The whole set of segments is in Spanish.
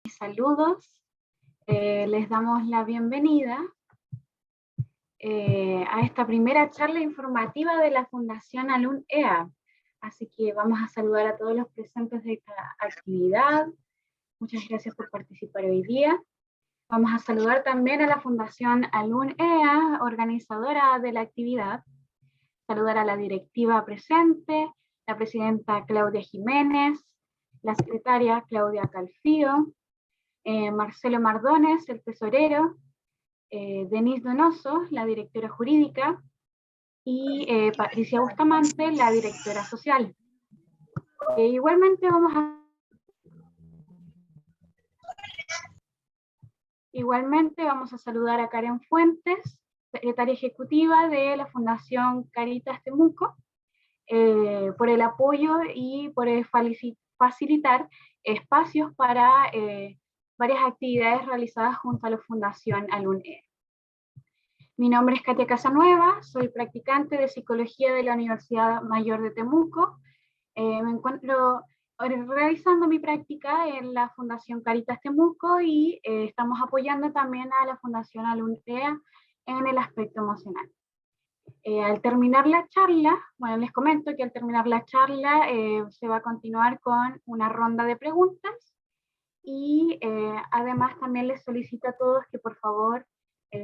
Saludos, les damos la bienvenida a esta primera charla informativa de la Fundación Alun EA. Así que vamos a saludar a todos los presentes de esta actividad. Muchas gracias por participar hoy día. Vamos a saludar también a la Fundación Alun EA, organizadora de la actividad. Saludar a la directiva presente, la presidenta Claudia Jiménez, la secretaria Claudia Calfío, Marcelo Mardones, el tesorero, Denise Donoso, la directora jurídica, y Patricia Bustamante, la directora social. Igualmente vamos a saludar a Karen Fuentes, secretaria ejecutiva de la Fundación Caritas Temuco, por el apoyo y por facilitar espacios para varias actividades realizadas junto a la Fundación Alun EA. Mi nombre es Katia Casanueva, soy practicante de Psicología de la Universidad Mayor de Temuco. Me encuentro realizando mi práctica en la Fundación Caritas Temuco y estamos apoyando también a la Fundación Alun EA en el aspecto emocional. Al terminar la charla, bueno, les comento que al terminar la charla se va a continuar con una ronda de preguntas y además también les solicito a todos que por favor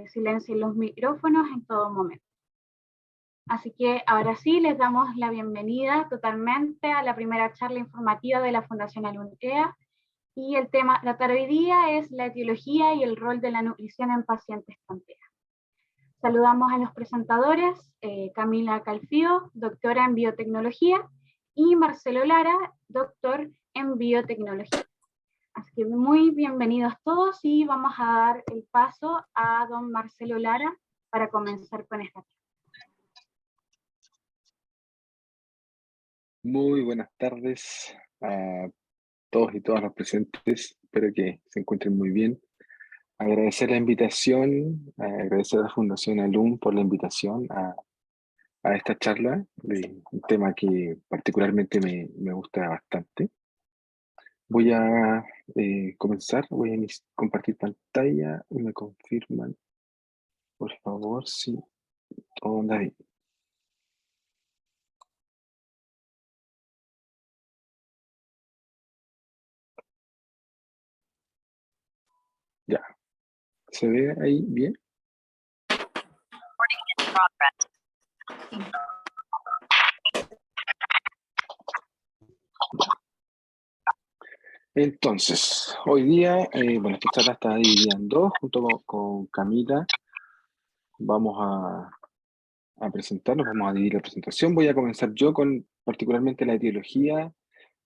silencien los micrófonos en todo momento. Así que ahora sí, les damos la bienvenida totalmente a la primera charla informativa de la Fundación Alun EA, y el tema de hoy día es la etiología y el rol de la nutrición en pacientes con TEA. Saludamos a los presentadores, Camila Calfío, doctora en biotecnología, y Marcelo Lara, doctor en biotecnología. Así que muy bienvenidos todos y vamos a dar el paso a don Marcelo Lara para comenzar con esta charla. Muy buenas tardes a todos y todas los presentes. Espero que se encuentren muy bien. Agradecer la invitación, agradecer a la Fundación Alun por la invitación a esta charla de un tema que particularmente me gusta bastante. Voy a comenzar, voy a compartir pantalla y me confirman, por favor, si todo anda bien. Ya, ¿se ve ahí bien? Entonces, hoy día, bueno, esta charla está dividida en dos, junto con Camila. Vamos a presentarnos, vamos a dividir la presentación. Voy a comenzar yo con particularmente la etiología,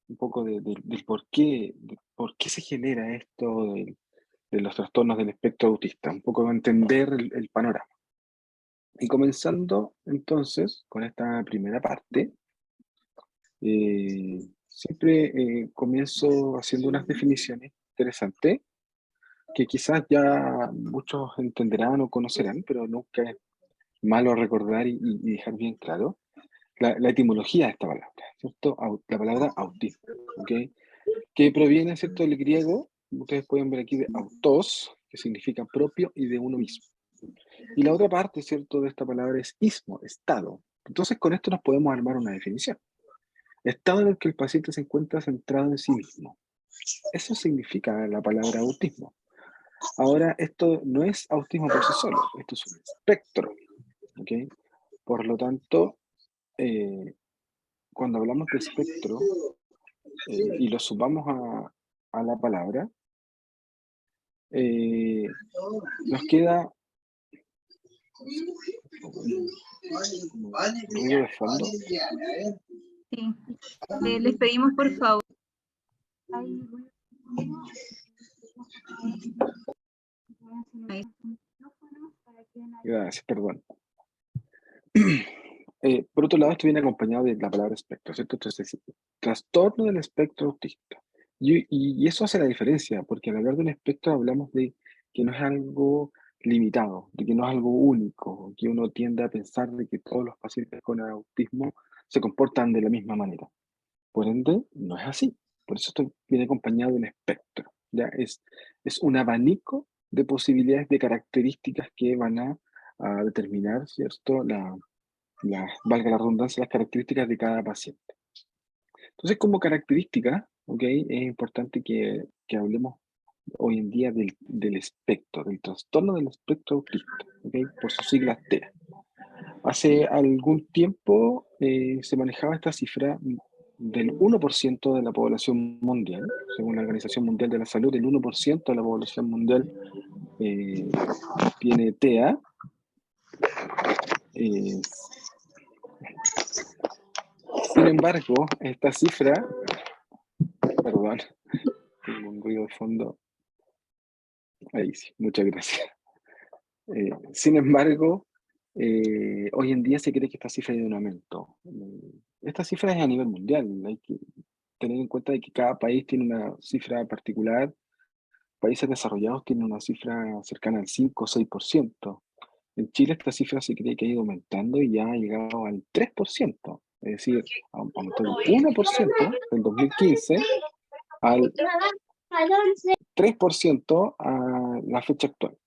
un poco del por qué se genera esto de los trastornos del espectro autista, un poco entender el panorama. Y comenzando entonces con esta primera parte, siempre comienzo haciendo unas definiciones interesantes que quizás ya muchos entenderán o conocerán, pero nunca es malo recordar y dejar bien claro la etimología de esta palabra, ¿cierto? La palabra autismo, ¿ok? Que proviene, ¿cierto?, del griego, ustedes pueden ver aquí, de autos, que significa propio y de uno mismo. Y la otra parte, ¿cierto?, de esta palabra es ismo, estado. Entonces, con esto nos podemos armar una definición. Estado en el que el paciente se encuentra centrado en sí mismo. Eso significa la palabra autismo. Ahora, esto no es autismo por sí solo, esto es un espectro, ¿ok? Por lo tanto, cuando hablamos de espectro y lo sumamos a la palabra, nos queda ruido de fondo. Sí, les pedimos por favor. Gracias, perdón. Por otro lado, esto viene acompañado de la palabra espectro, ¿cierto? Entonces, trastorno del espectro autista. Y eso hace la diferencia, porque al hablar de un espectro hablamos de que no es algo limitado, de que no es algo único, que uno tiende a pensar de que todos los pacientes con autismo se comportan de la misma manera. Por ende, no es así. Por eso esto viene acompañado de un espectro. ¿ya? Es un abanico de posibilidades, de características que van a determinar, ¿cierto? Valga la redundancia, las características de cada paciente. Entonces, como característica, ¿ok? Es importante que hablemos hoy en día del espectro, del trastorno del espectro autista, ¿ok? Por sus siglas TEA. Hace algún tiempo se manejaba esta cifra del 1% de la población mundial, según la Organización Mundial de la Salud, el 1% de la población mundial tiene TEA. Sin embargo, esta cifra, perdón, tengo un ruido de fondo. Ahí sí, muchas gracias. Sin embargo, hoy en día se cree que esta cifra es de un aumento. Esta cifra es a nivel mundial. Hay que tener en cuenta de que cada país tiene una cifra particular. Países desarrollados tienen una cifra cercana al 5 o 6%. En Chile esta cifra se cree que ha ido aumentando y ya ha llegado al 3%. Es decir, aumentó del 1% del 2015 al 3% a la fecha actual.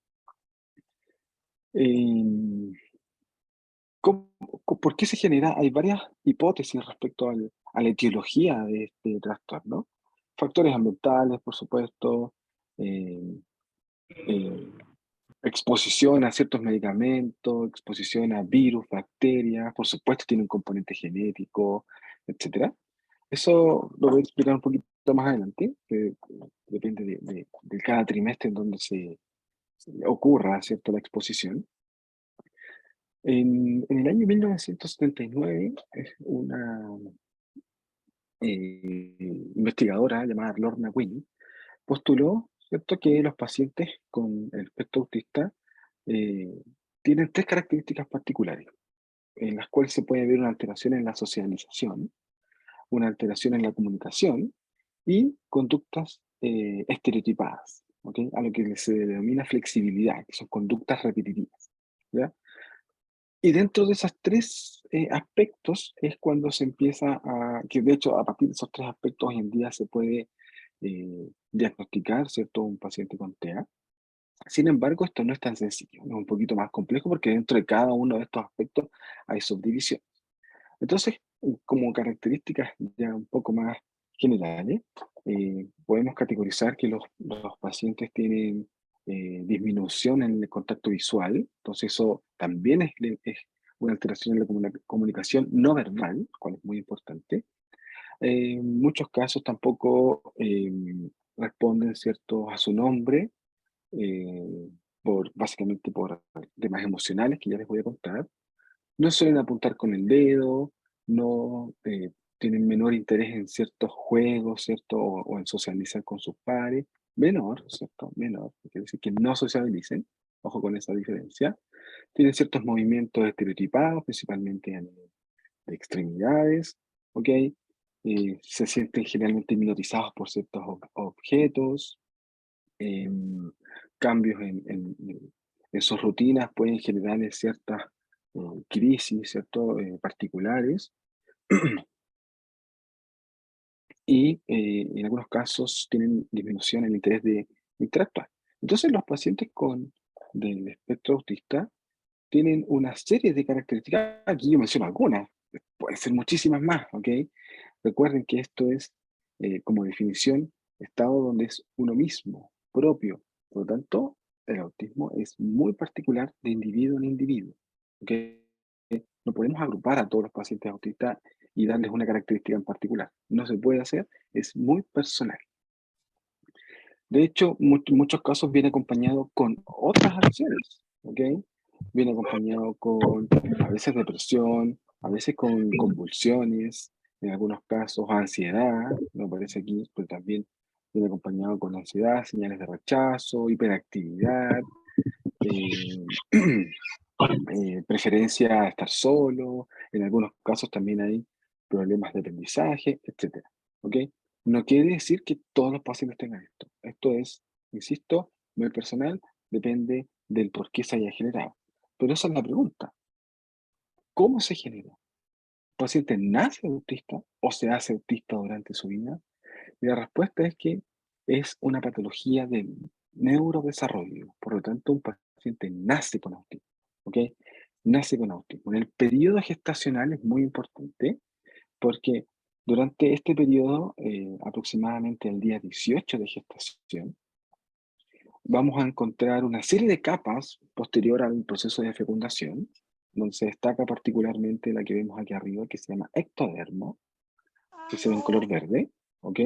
¿Por qué se genera? Hay varias hipótesis respecto a la etiología de este trastorno. Factores ambientales, por supuesto, eh, exposición a ciertos medicamentos, exposición a virus, bacterias, por supuesto tiene un componente genético, etc. Eso lo voy a explicar un poquito más adelante, que depende de cada trimestre en donde se ocurra, ¿cierto?, la exposición. En el año 1979, una investigadora llamada Lorna Winnie postuló, ¿cierto?, que los pacientes con el espectro autista tienen tres características particulares, en las cuales se puede ver una alteración en la socialización, una alteración en la comunicación y conductas estereotipadas, ¿ok? A lo que se denomina flexibilidad, que son conductas repetitivas, ¿ya? Y dentro de esos tres aspectos es cuando se empieza que de hecho a partir de esos tres aspectos hoy en día se puede diagnosticar, ¿cierto?, un paciente con TEA. Sin embargo, esto no es tan sencillo, es un poquito más complejo porque dentro de cada uno de estos aspectos hay subdivisiones. Entonces, como características ya un poco más generales, podemos categorizar que los pacientes tienen disminución en el contacto visual, entonces eso también es una alteración en la comunicación no verbal, cual es muy importante. En muchos casos tampoco responden, ¿cierto?, a su nombre, eh, básicamente por temas emocionales que ya les voy a contar. No suelen apuntar con el dedo, no tienen menor interés en ciertos juegos, ¿cierto? O en socializar con sus pares. Menor, ¿cierto? Menor, quiere decir que no sociabilicen, ojo con esa diferencia. Tienen ciertos movimientos estereotipados, principalmente a nivel de extremidades, ¿ok? Se sienten generalmente hipnotizados por ciertos objetos, cambios en sus rutinas pueden generar ciertas crisis, ¿cierto? Particulares, y en algunos casos tienen disminución en el interés de interactuar. Entonces los pacientes del espectro autista tienen una serie de características, aquí yo menciono algunas, pueden ser muchísimas más, ¿ok? Recuerden que esto es, como definición, estado donde es uno mismo, propio. Por lo tanto, el autismo es muy particular de individuo en individuo, ¿ok? No podemos agrupar a todos los pacientes autistas y darles una característica en particular. No se puede hacer, es muy personal. De hecho, muchos casos viene acompañado con otras acciones, ¿ok? Viene acompañado con, a veces, depresión, a veces con convulsiones, en algunos casos ansiedad, no aparece aquí, pero también viene acompañado con ansiedad, señales de rechazo, hiperactividad, preferencia a estar solo, en algunos casos también hay problemas de aprendizaje, etc. ¿Ok? No quiere decir que todos los pacientes tengan esto. Esto es, insisto, muy personal, depende del por qué se haya generado. Pero esa es la pregunta. ¿Cómo se genera? ¿El paciente nace autista o se hace autista durante su vida? Y la respuesta es que es una patología de neurodesarrollo. Por lo tanto, un paciente nace con autismo. ¿Ok? Nace con autismo. En el periodo gestacional es muy importante porque durante este periodo, aproximadamente el día 18 de gestación, vamos a encontrar una serie de capas posterior al proceso de fecundación, donde se destaca particularmente la que vemos aquí arriba, que se llama ectodermo, que se ve en color verde, ¿ok?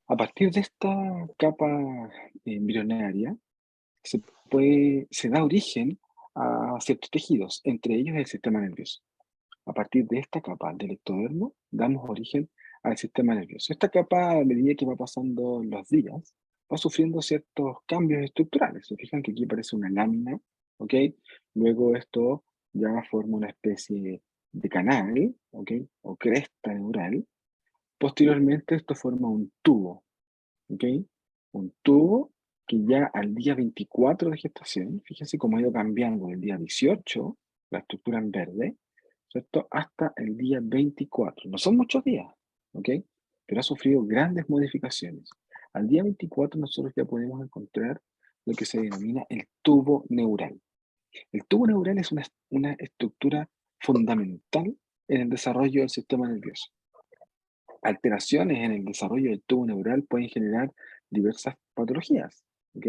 A partir de esta capa embrionaria, se da origen a ciertos tejidos, entre ellos el sistema nervioso. A partir de esta capa del ectodermo, damos origen al sistema nervioso. Esta capa, a medida que va pasando los días, va sufriendo ciertos cambios estructurales. Se fijan que aquí aparece una lámina, ¿ok? Luego esto ya forma una especie de canal, ¿ok? O cresta neural. Posteriormente esto forma un tubo, ¿ok? Un tubo que ya al día 24 de gestación, fíjense cómo ha ido cambiando del día 18, la estructura en verde, ¿cierto? Hasta el día 24. No son muchos días, ¿ok? Pero ha sufrido grandes modificaciones. Al día 24 nosotros ya podemos encontrar lo que se denomina el tubo neural. El tubo neural es una estructura fundamental en el desarrollo del sistema nervioso. Alteraciones en el desarrollo del tubo neural pueden generar diversas patologías, ¿ok?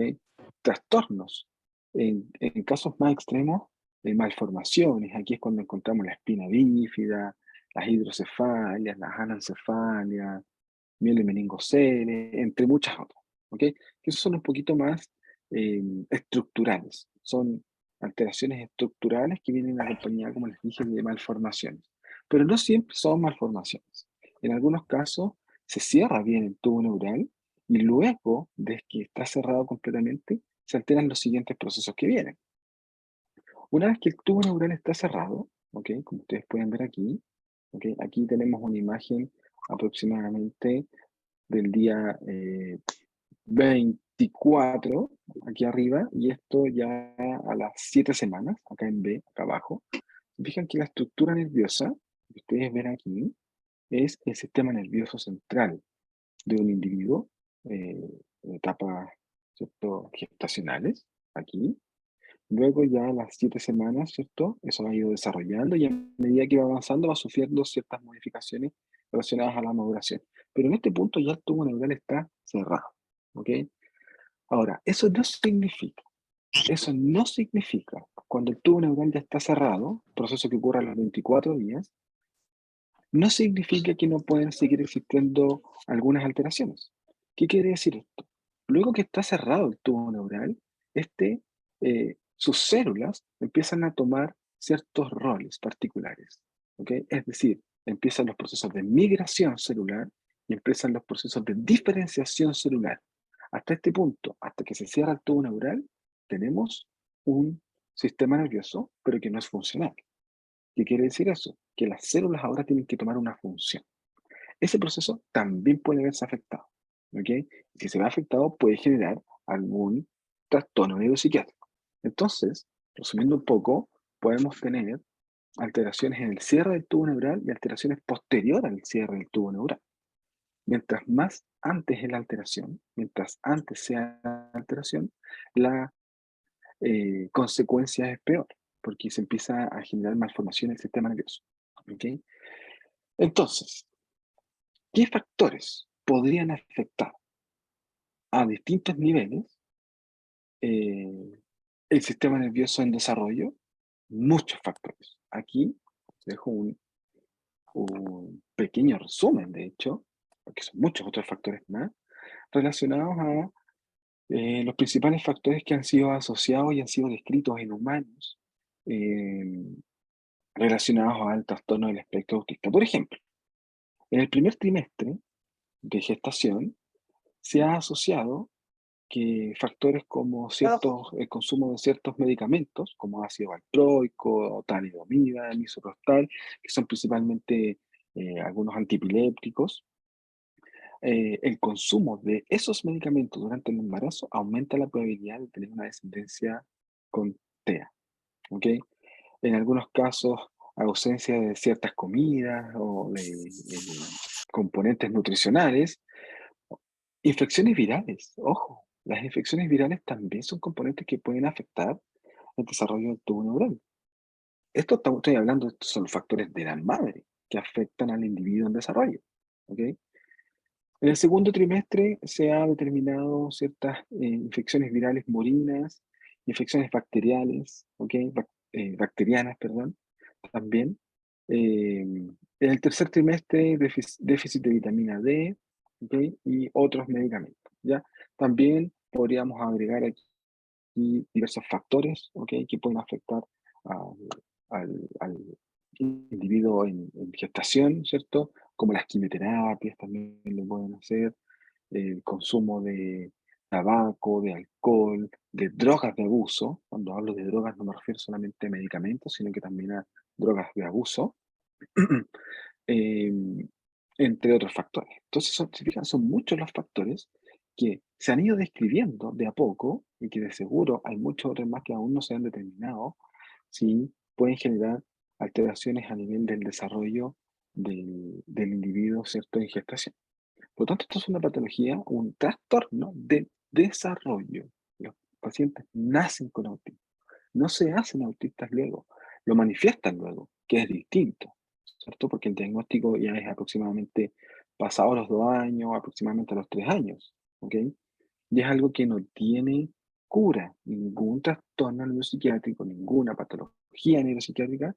Trastornos. En casos más extremos, malformaciones. Aquí es cuando encontramos la espina bífida, las hidrocefalias, las anencefalias, mielomeningocele, entre muchas otras, ¿ok? Que esos son un poquito más estructurales. Son alteraciones estructurales que vienen acompañadas, como les dije, de malformaciones. Pero no siempre son malformaciones. En algunos casos se cierra bien el tubo neural y luego de que está cerrado completamente, se alteran los siguientes procesos que vienen. Una vez que el tubo neural está cerrado, ¿ok? Como ustedes pueden ver aquí, ¿ok? Aquí tenemos una imagen aproximadamente del día 24, aquí arriba, y esto ya a las 7 semanas, acá en B, acá abajo. Fijan que la estructura nerviosa, que ustedes ven aquí, es el sistema nervioso central de un individuo en etapas, ¿cierto?, gestacionales, aquí. Luego ya a las 7 semanas, ¿cierto? Eso ha ido desarrollando y a medida que va avanzando va sufriendo ciertas modificaciones relacionadas a la maduración. Pero en este punto ya el tubo neural está cerrado, ¿ok? Ahora, eso no significa, cuando el tubo neural ya está cerrado, proceso que ocurre a los 24 días, no significa que no pueden seguir existiendo algunas alteraciones. ¿Qué quiere decir esto? Luego que está cerrado el tubo neural, sus células empiezan a tomar ciertos roles particulares. ¿Ok? Es decir, empiezan los procesos de migración celular y empiezan los procesos de diferenciación celular. Hasta este punto, hasta que se cierra el tubo neural, tenemos un sistema nervioso, pero que no es funcional. ¿Qué quiere decir eso? Que las células ahora tienen que tomar una función. Ese proceso también puede verse afectado, ¿ok? Si se ve afectado, puede generar algún trastorno neuropsiquiátrico. Entonces, resumiendo un poco, podemos tener alteraciones en el cierre del tubo neural y alteraciones posteriores al cierre del tubo neural. Mientras más antes es la alteración, mientras antes sea la alteración, la consecuencia es peor, porque se empieza a generar malformación en el sistema nervioso. ¿Ok? Entonces, ¿qué factores podrían afectar a distintos niveles el sistema nervioso en desarrollo? Muchos factores. Aquí dejo un pequeño resumen, de hecho, porque son muchos otros factores más, relacionados a los principales factores que han sido asociados y han sido descritos en humanos relacionados al trastorno del espectro autista. Por ejemplo, en el primer trimestre de gestación se ha asociado que factores como el consumo de ciertos medicamentos, como ácido valproico, talidomida, misoprostol, que son principalmente algunos antiepilépticos, el consumo de esos medicamentos durante el embarazo aumenta la probabilidad de tener una descendencia con TEA. ¿Ok? En algunos casos, ausencia de ciertas comidas o de componentes nutricionales Infecciones virales, ojo, las infecciones virales también son componentes que pueden afectar el desarrollo del tubo neural. Estoy hablando, estos son los factores de la madre que afectan al individuo en desarrollo. ¿Ok? En el segundo trimestre se ha determinado ciertas infecciones virales morinas, infecciones bacteriales, ¿ok? Bacterianas, perdón, también. En el tercer trimestre, déficit de vitamina D, ¿ok? Y otros medicamentos, ¿ya? También podríamos agregar aquí diversos factores, ¿ok? Que pueden afectar al, al individuo en gestación, ¿cierto? Como las quimioterapias también lo pueden hacer, el consumo de tabaco, de alcohol, de drogas de abuso. Cuando hablo de drogas no me refiero solamente a medicamentos, sino que también a drogas de abuso, eh, entre otros factores. Entonces, si fijan, son muchos los factores que se han ido describiendo de a poco y que de seguro hay muchos otros más que aún no se han determinado, si pueden generar alteraciones a nivel del desarrollo del individuo, ¿cierto?, en gestación. Por lo tanto, esto es una patología, un trastorno de desarrollo. Los pacientes nacen con autismo, no se hacen autistas luego, lo manifiestan luego, que es distinto, ¿cierto? Porque el diagnóstico ya es aproximadamente pasados los 2 años, aproximadamente a los 3 años, ¿ok? Y es algo que no tiene cura, ningún trastorno neuropsiquiátrico, ninguna patología neuropsiquiátrica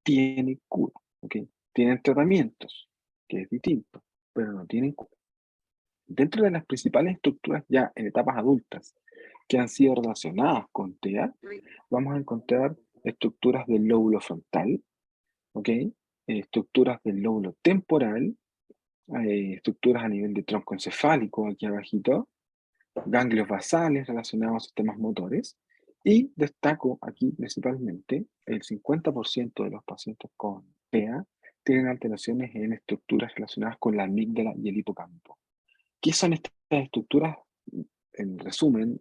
tiene cura, ¿ok? Tienen tratamientos, que es distinto, pero no tienen cura. Dentro de las principales estructuras ya en etapas adultas que han sido relacionadas con TEA, vamos a encontrar estructuras del lóbulo frontal, ¿ok? Estructuras del lóbulo temporal, estructuras a nivel de tronco encefálico, aquí abajito, ganglios basales relacionados a sistemas motores, y destaco aquí principalmente el 50% de los pacientes con TEA tienen alteraciones en estructuras relacionadas con la amígdala y el hipocampo. ¿Qué son estas estructuras? En resumen,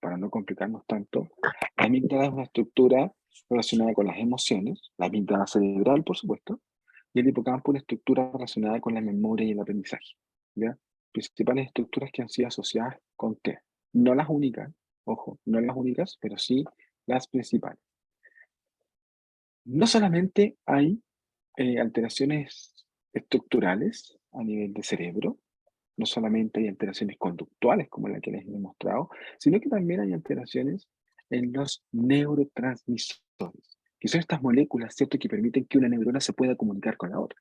para no complicarnos tanto, la amígdala es una estructura relacionada con las emociones, la amígdala cerebral, por supuesto, y el hipocampo una estructura relacionada con la memoria y el aprendizaje, ¿ya? Principales estructuras que han sido asociadas con TEA. No las únicas, ojo, no las únicas, pero sí las principales. No solamente hay alteraciones estructurales a nivel de cerebro, no solamente hay alteraciones conductuales como la que les he mostrado, sino que también hay alteraciones en los neurotransmisores, que son estas moléculas, ¿cierto?, que permiten que una neurona se pueda comunicar con la otra.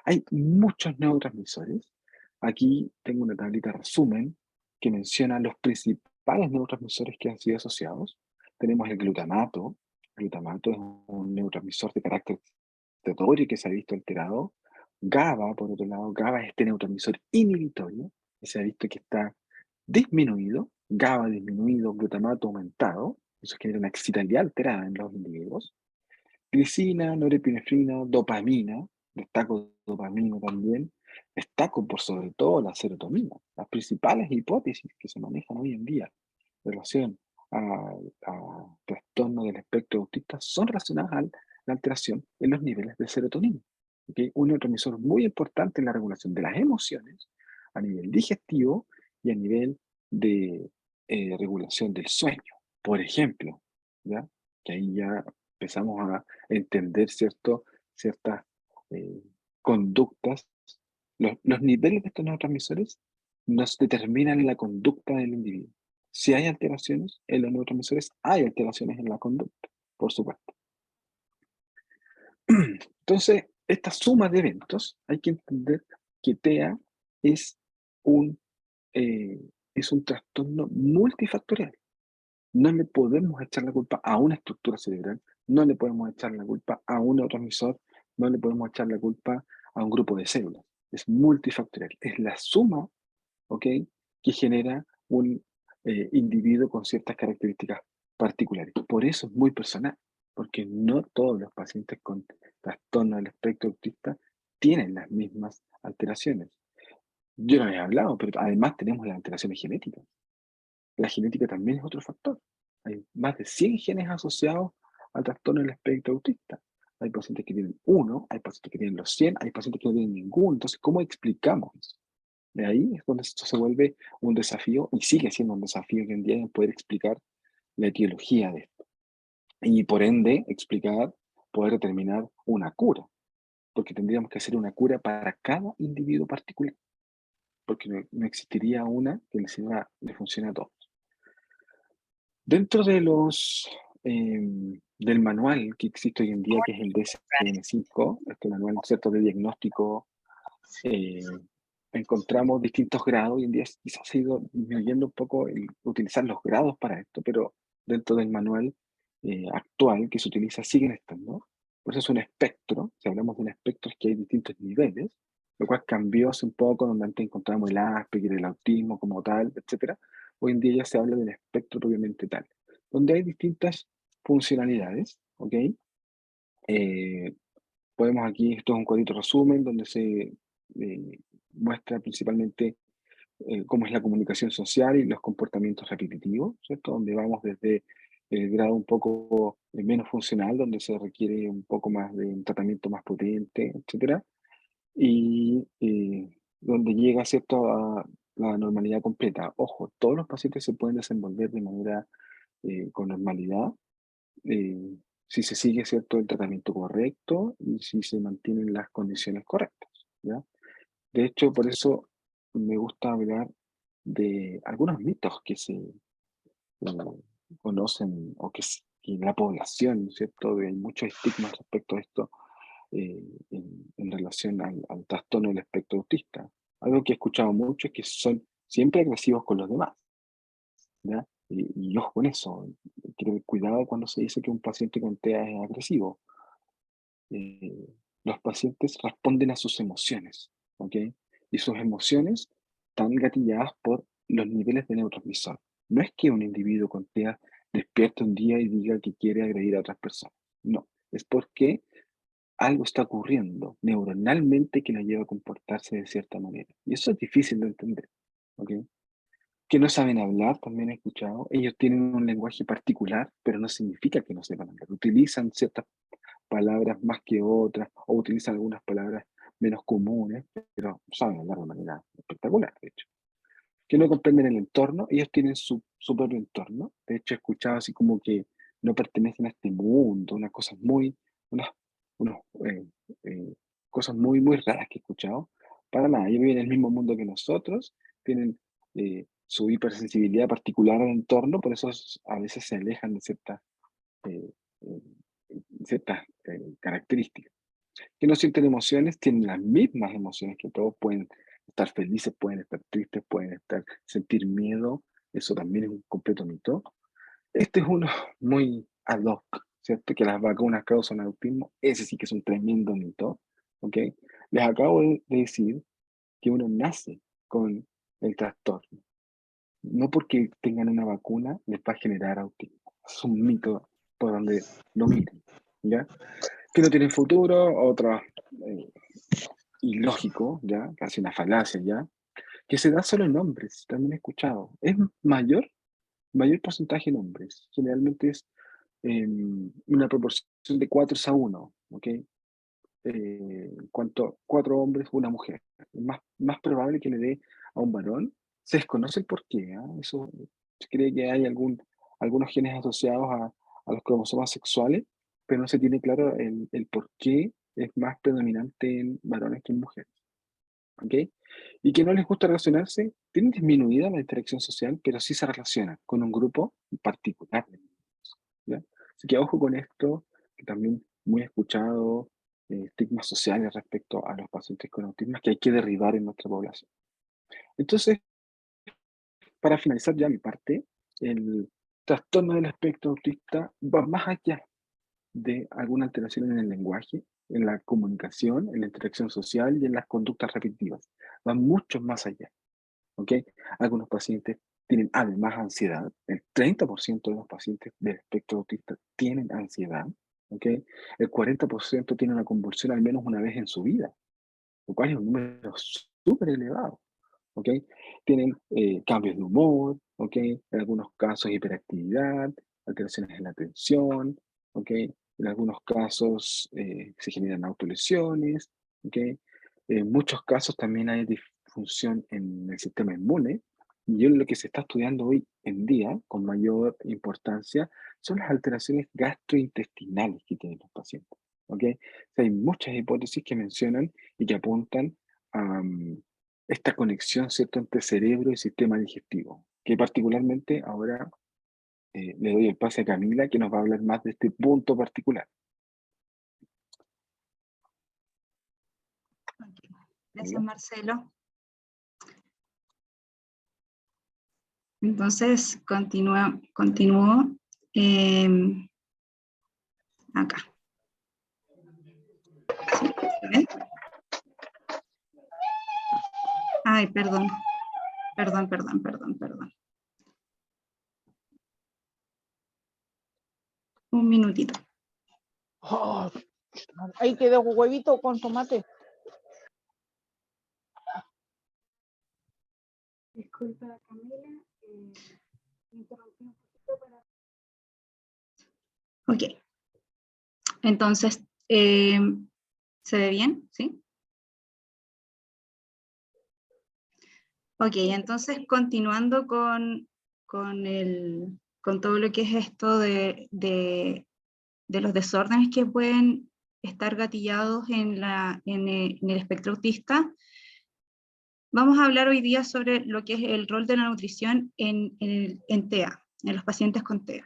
Hay muchos neurotransmisores. Aquí tengo una tablita de resumen que menciona los principales neurotransmisores que han sido asociados. Tenemos el glutamato. El glutamato es un neurotransmisor de carácter excitatorio que se ha visto alterado. GABA, por otro lado, GABA es este neurotransmisor inhibitorio que se ha visto que está disminuido. GABA disminuido, glutamato aumentado. Eso genera una excitabilidad alterada en los individuos. Glicina, norepinefrina, dopamina, destaco dopamina también, destaco por sobre todo la serotonina. Las principales hipótesis que se manejan hoy en día en relación a trastorno del espectro autista son relacionadas a la alteración en los niveles de serotonina, ¿okay? Un neurotransmisor muy importante en la regulación de las emociones a nivel digestivo y a nivel de regulación del sueño, por ejemplo, ¿ya? Que ahí ya empezamos a entender ciertas eh, conductas. Los niveles de estos neurotransmisores nos determinan la conducta del individuo. Si hay alteraciones en los neurotransmisores, hay alteraciones en la conducta, por supuesto. Entonces, esta suma de eventos, hay que entender que TEA es un, es un trastorno multifactorial. No le podemos echar la culpa a una estructura cerebral, no le podemos echar la culpa a un neurotransmisor, no le podemos echar la culpa a un grupo de células. Es multifactorial, es la suma, ¿ok?, que genera un individuo con ciertas características particulares. Por eso es muy personal, porque no todos los pacientes con trastorno del espectro autista tienen las mismas alteraciones. Yo no les he hablado, pero además tenemos las alteraciones genéticas. La genética también es otro factor. Hay más de 100 genes asociados al trastorno del espectro autista. Hay pacientes que tienen uno, hay pacientes que tienen los 100, hay pacientes que no tienen ninguno. Entonces, ¿cómo explicamos eso? De ahí es donde esto se vuelve un desafío, y sigue siendo un desafío hoy en día, en poder explicar la etiología de esto. Y por ende, explicar, poder determinar una cura, porque tendríamos que hacer una cura para cada individuo particular, porque no existiría una que le funcione a todos. Dentro de del manual que existe hoy en día, que es el DSM-5, este manual, ¿cierto?, de diagnóstico, encontramos distintos grados. Hoy en día quizás se ha ido disminuyendo un poco el utilizar los grados para esto, pero dentro del manual actual que se utiliza siguen estando. Por eso es un espectro. Si hablamos de un espectro, es que hay distintos niveles, lo cual cambió hace un poco, donde antes encontramos el Asperger, el autismo como tal, etc. Hoy en día ya se habla de un espectro propiamente tal, donde hay distintas funcionalidades, ¿ok? Podemos aquí, esto es un cuadrito resumen, donde se muestra principalmente cómo es la comunicación social y los comportamientos repetitivos, ¿cierto? Donde vamos desde el grado un poco menos funcional, donde se requiere un poco más de un tratamiento más potente, etcétera, y donde llega, ¿cierto?, a la normalidad completa. Ojo, todos los pacientes se pueden desenvolver de manera con normalidad, eh, si se sigue, ¿cierto?, el tratamiento correcto y si se mantienen las condiciones correctas, ¿ya? De hecho, por eso me gusta hablar de algunos mitos que se conocen, o que en la población, ¿cierto? Hay muchos estigmas respecto a esto, en relación al trastorno del espectro autista. Algo que he escuchado mucho es que son siempre agresivos con los demás, ¿ya? Y ojo con eso, hay que tener cuidado cuando se dice que un paciente con TEA es agresivo. Los pacientes responden a sus emociones, ¿ok? Y sus emociones están gatilladas por los niveles de neurotransmisor. No es que un individuo con TEA despierte un día y diga que quiere agredir a otras personas. No, es porque algo está ocurriendo neuronalmente que lo lleva a comportarse de cierta manera. Y eso es difícil de entender, ¿ok? Que no saben hablar, también he escuchado. Ellos tienen un lenguaje particular, pero no significa que no sepan hablar. Utilizan ciertas palabras más que otras, o utilizan algunas palabras menos comunes, pero saben hablar de manera espectacular, de hecho. Que no comprenden el entorno, ellos tienen su propio entorno. De hecho, he escuchado así como que no pertenecen a este mundo, unas unos, eh, eh, cosas muy, muy raras que he escuchado. Para nada, ellos viven en el mismo mundo que nosotros, tienen su hipersensibilidad particular al entorno, por eso a veces se alejan de eh, eh, ciertas características. Que no sienten emociones, tienen las mismas emociones que todos, pueden estar felices, pueden estar tristes, sentir miedo, eso también es un completo mito. Este es uno muy ad hoc, ¿cierto? Que las vacunas causan autismo, ese sí que es un tremendo mito, ¿ok? Les acabo de decir que uno nace con el trastorno, no porque tengan una vacuna les va a generar autismo. Es un mito por donde lo miren, ¿ya? Que no tienen futuro, otra ilógico, ¿ya? Casi una falacia, ¿ya? Que se da solo en hombres, también he escuchado. Es mayor porcentaje en hombres. Generalmente es una proporción de 4:1, ¿ok? Cuanto 4 hombres, una mujer. Es más probable que le dé a un varón. Se desconoce el porqué, ¿ah? Eso se cree que hay algunos genes asociados a los cromosomas sexuales, pero no se tiene claro el por qué es más predominante en varones que en mujeres, ¿ok? Y que no les gusta relacionarse, tienen disminuida la interacción social, pero sí se relacionan con un grupo particular, ¿ya? Así que ojo con esto, que también muy escuchado, estigmas sociales respecto a los pacientes con autismo que hay que derribar en nuestra población. Entonces, para finalizar ya mi parte, el trastorno del espectro autista va más allá de alguna alteración en el lenguaje, en la comunicación, en la interacción social y en las conductas repetitivas. Va mucho más allá, ¿ok? Algunos pacientes tienen además ansiedad. El 30% de los pacientes del espectro autista tienen ansiedad, ¿ok? El 40% tiene una convulsión al menos una vez en su vida, lo cual es un número súper elevado, ¿ok? Tienen cambios de humor, ¿ok? En algunos casos hiperactividad, alteraciones en la atención, ¿ok? En algunos casos se generan autolesiones, ¿ok? En muchos casos también hay función en el sistema inmune, y lo que se está estudiando hoy en día con mayor importancia son las alteraciones gastrointestinales que tienen los pacientes. ¿Ok? O sea, hay muchas hipótesis que mencionan y que apuntan a esta conexión, ¿cierto?, entre cerebro y sistema digestivo, que particularmente ahora le doy el pase a Camila, que nos va a hablar más de este punto particular. Gracias, Marcelo. Entonces, continúo acá. ¿Sí? ¿Se ven? Ay, perdón. Perdón. Un minutito. Oh, ahí quedó huevito con tomate. Disculpa, Camila, interrumpí un poquito para... Ok. Entonces, ¿se ve bien? ¿Sí? Ok, entonces continuando con todo lo que es esto de los desórdenes que pueden estar gatillados en el espectro autista, vamos a hablar hoy día sobre lo que es el rol de la nutrición en TEA, en los pacientes con TEA.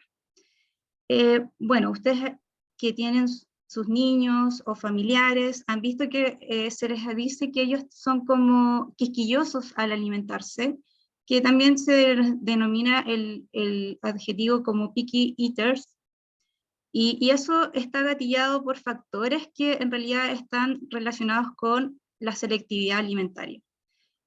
Bueno, ustedes que tienen sus niños o familiares, han visto que se les dice que ellos son como quisquillosos al alimentarse, que también se denomina el adjetivo como picky eaters, y eso está gatillado por factores que en realidad están relacionados con la selectividad alimentaria.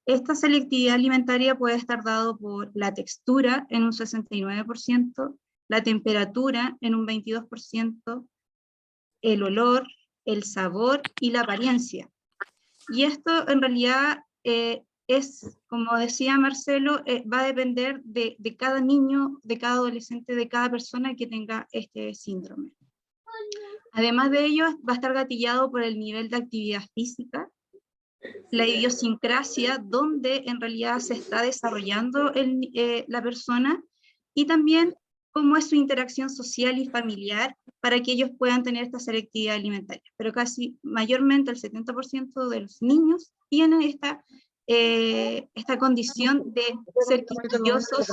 Esta selectividad alimentaria puede estar dado por la textura en un 69%, la temperatura en un 22%, el olor, el sabor y la apariencia. Y esto en realidad es, como decía Marcelo, va a depender de cada niño, de cada adolescente, de cada persona que tenga este síndrome. Además de ello, va a estar gatillado por el nivel de actividad física, la idiosincrasia, donde en realidad se está desarrollando la persona, y también cómo es su interacción social y familiar para que ellos puedan tener esta selectividad alimentaria. Pero casi mayormente el 70% de los niños tienen esta condición de ser quisquillosos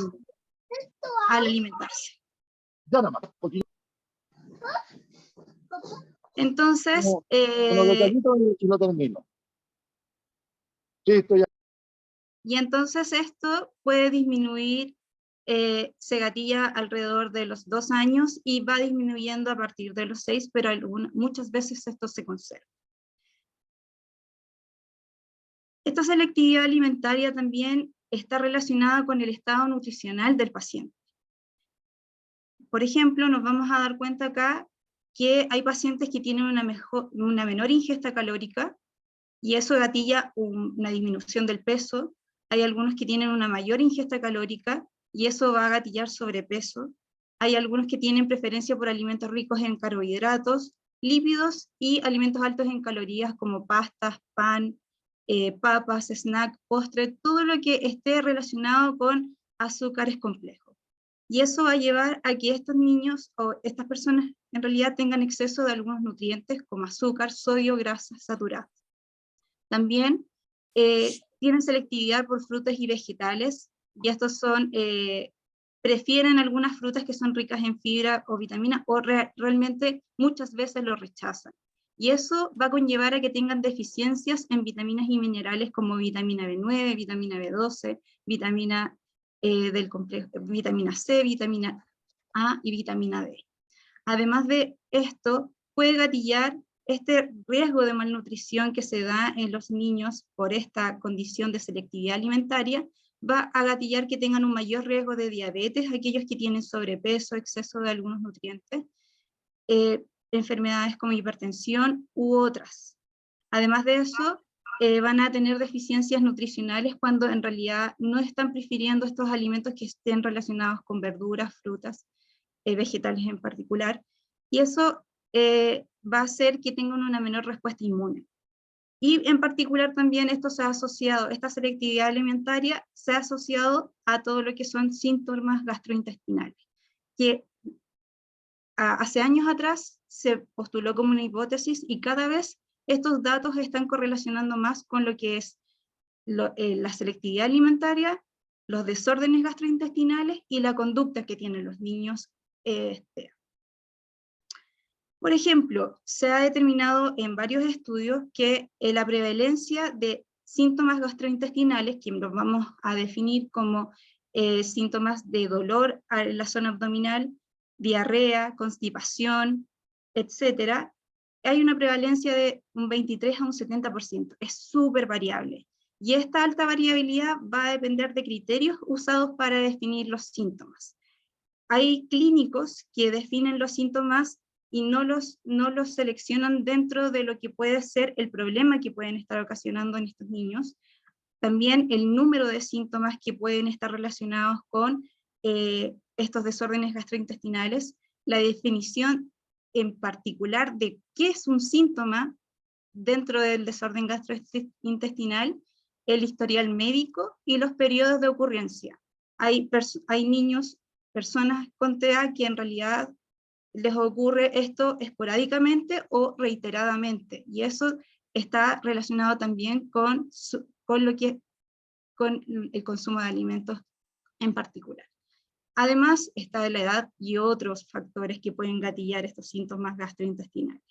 al alimentarse. Entonces, y lo termino. Sí, estoy... Y entonces esto puede disminuir, se gatilla alrededor de los 2 años y va disminuyendo a partir de los 6, pero muchas veces esto se conserva. Esta selectividad alimentaria también está relacionada con el estado nutricional del paciente. Por ejemplo, nos vamos a dar cuenta acá que hay pacientes que tienen una menor ingesta calórica, y eso gatilla una disminución del peso. Hay algunos que tienen una mayor ingesta calórica, y eso va a gatillar sobrepeso. Hay algunos que tienen preferencia por alimentos ricos en carbohidratos, lípidos y alimentos altos en calorías como pastas, pan, papas, snack, postre, todo lo que esté relacionado con azúcares complejos. Y eso va a llevar a que estos niños o estas personas en realidad tengan exceso de algunos nutrientes como azúcar, sodio, grasas saturadas. También tienen selectividad por frutas y vegetales, y estos prefieren algunas frutas que son ricas en fibra o vitaminas, o realmente muchas veces lo rechazan. Y eso va a conllevar a que tengan deficiencias en vitaminas y minerales como vitamina B9, vitamina B12, vitamina del complejo, vitamina C, vitamina A y vitamina D. Además de esto, puede gatillar este riesgo de malnutrición que se da en los niños por esta condición de selectividad alimentaria, va a gatillar que tengan un mayor riesgo de diabetes, aquellos que tienen sobrepeso, exceso de algunos nutrientes, enfermedades como hipertensión u otras. Además de eso, van a tener deficiencias nutricionales cuando en realidad no están prefiriendo estos alimentos que estén relacionados con verduras, frutas, vegetales en particular, y eso va a hacer que tengan una menor respuesta inmune. Y en particular también esto se ha asociado, esta selectividad alimentaria se ha asociado a todo lo que son síntomas gastrointestinales, que hace años atrás se postuló como una hipótesis y cada vez estos datos están correlacionando más con lo que es la selectividad alimentaria, los desórdenes gastrointestinales y la conducta que tienen los niños. Por ejemplo, se ha determinado en varios estudios que la prevalencia de síntomas gastrointestinales, que los vamos a definir como síntomas de dolor en la zona abdominal, diarrea, constipación, etc., hay una prevalencia de un 23 a un 70%, es súper variable. Y esta alta variabilidad va a depender de criterios usados para definir los síntomas. Hay clínicos que definen los síntomas y no los seleccionan dentro de lo que puede ser el problema que pueden estar ocasionando en estos niños. También el número de síntomas que pueden estar relacionados con estos desórdenes gastrointestinales, la definición en particular de qué es un síntoma dentro del desorden gastrointestinal, el historial médico y los periodos de ocurrencia. Hay niños, personas con TEA que en realidad les ocurre esto esporádicamente o reiteradamente, y eso está relacionado también con el consumo de alimentos en particular. Además está la edad y otros factores que pueden gatillar estos síntomas gastrointestinales.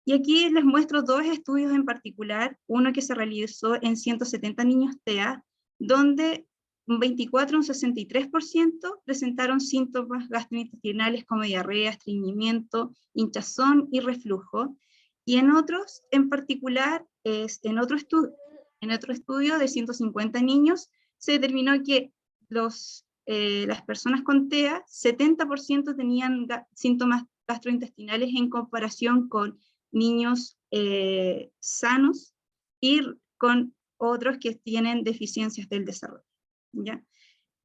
Y aquí les muestro dos estudios en particular, uno que se realizó en 170 niños TEA, donde un 24 a un 63% presentaron síntomas gastrointestinales como diarrea, estreñimiento, hinchazón y reflujo, y en otros, en particular, en otro estudio de 150 niños, se determinó que las personas con TEA, 70% tenían síntomas gastrointestinales en comparación con niños sanos y con otros que tienen deficiencias del desarrollo. ¿Ya?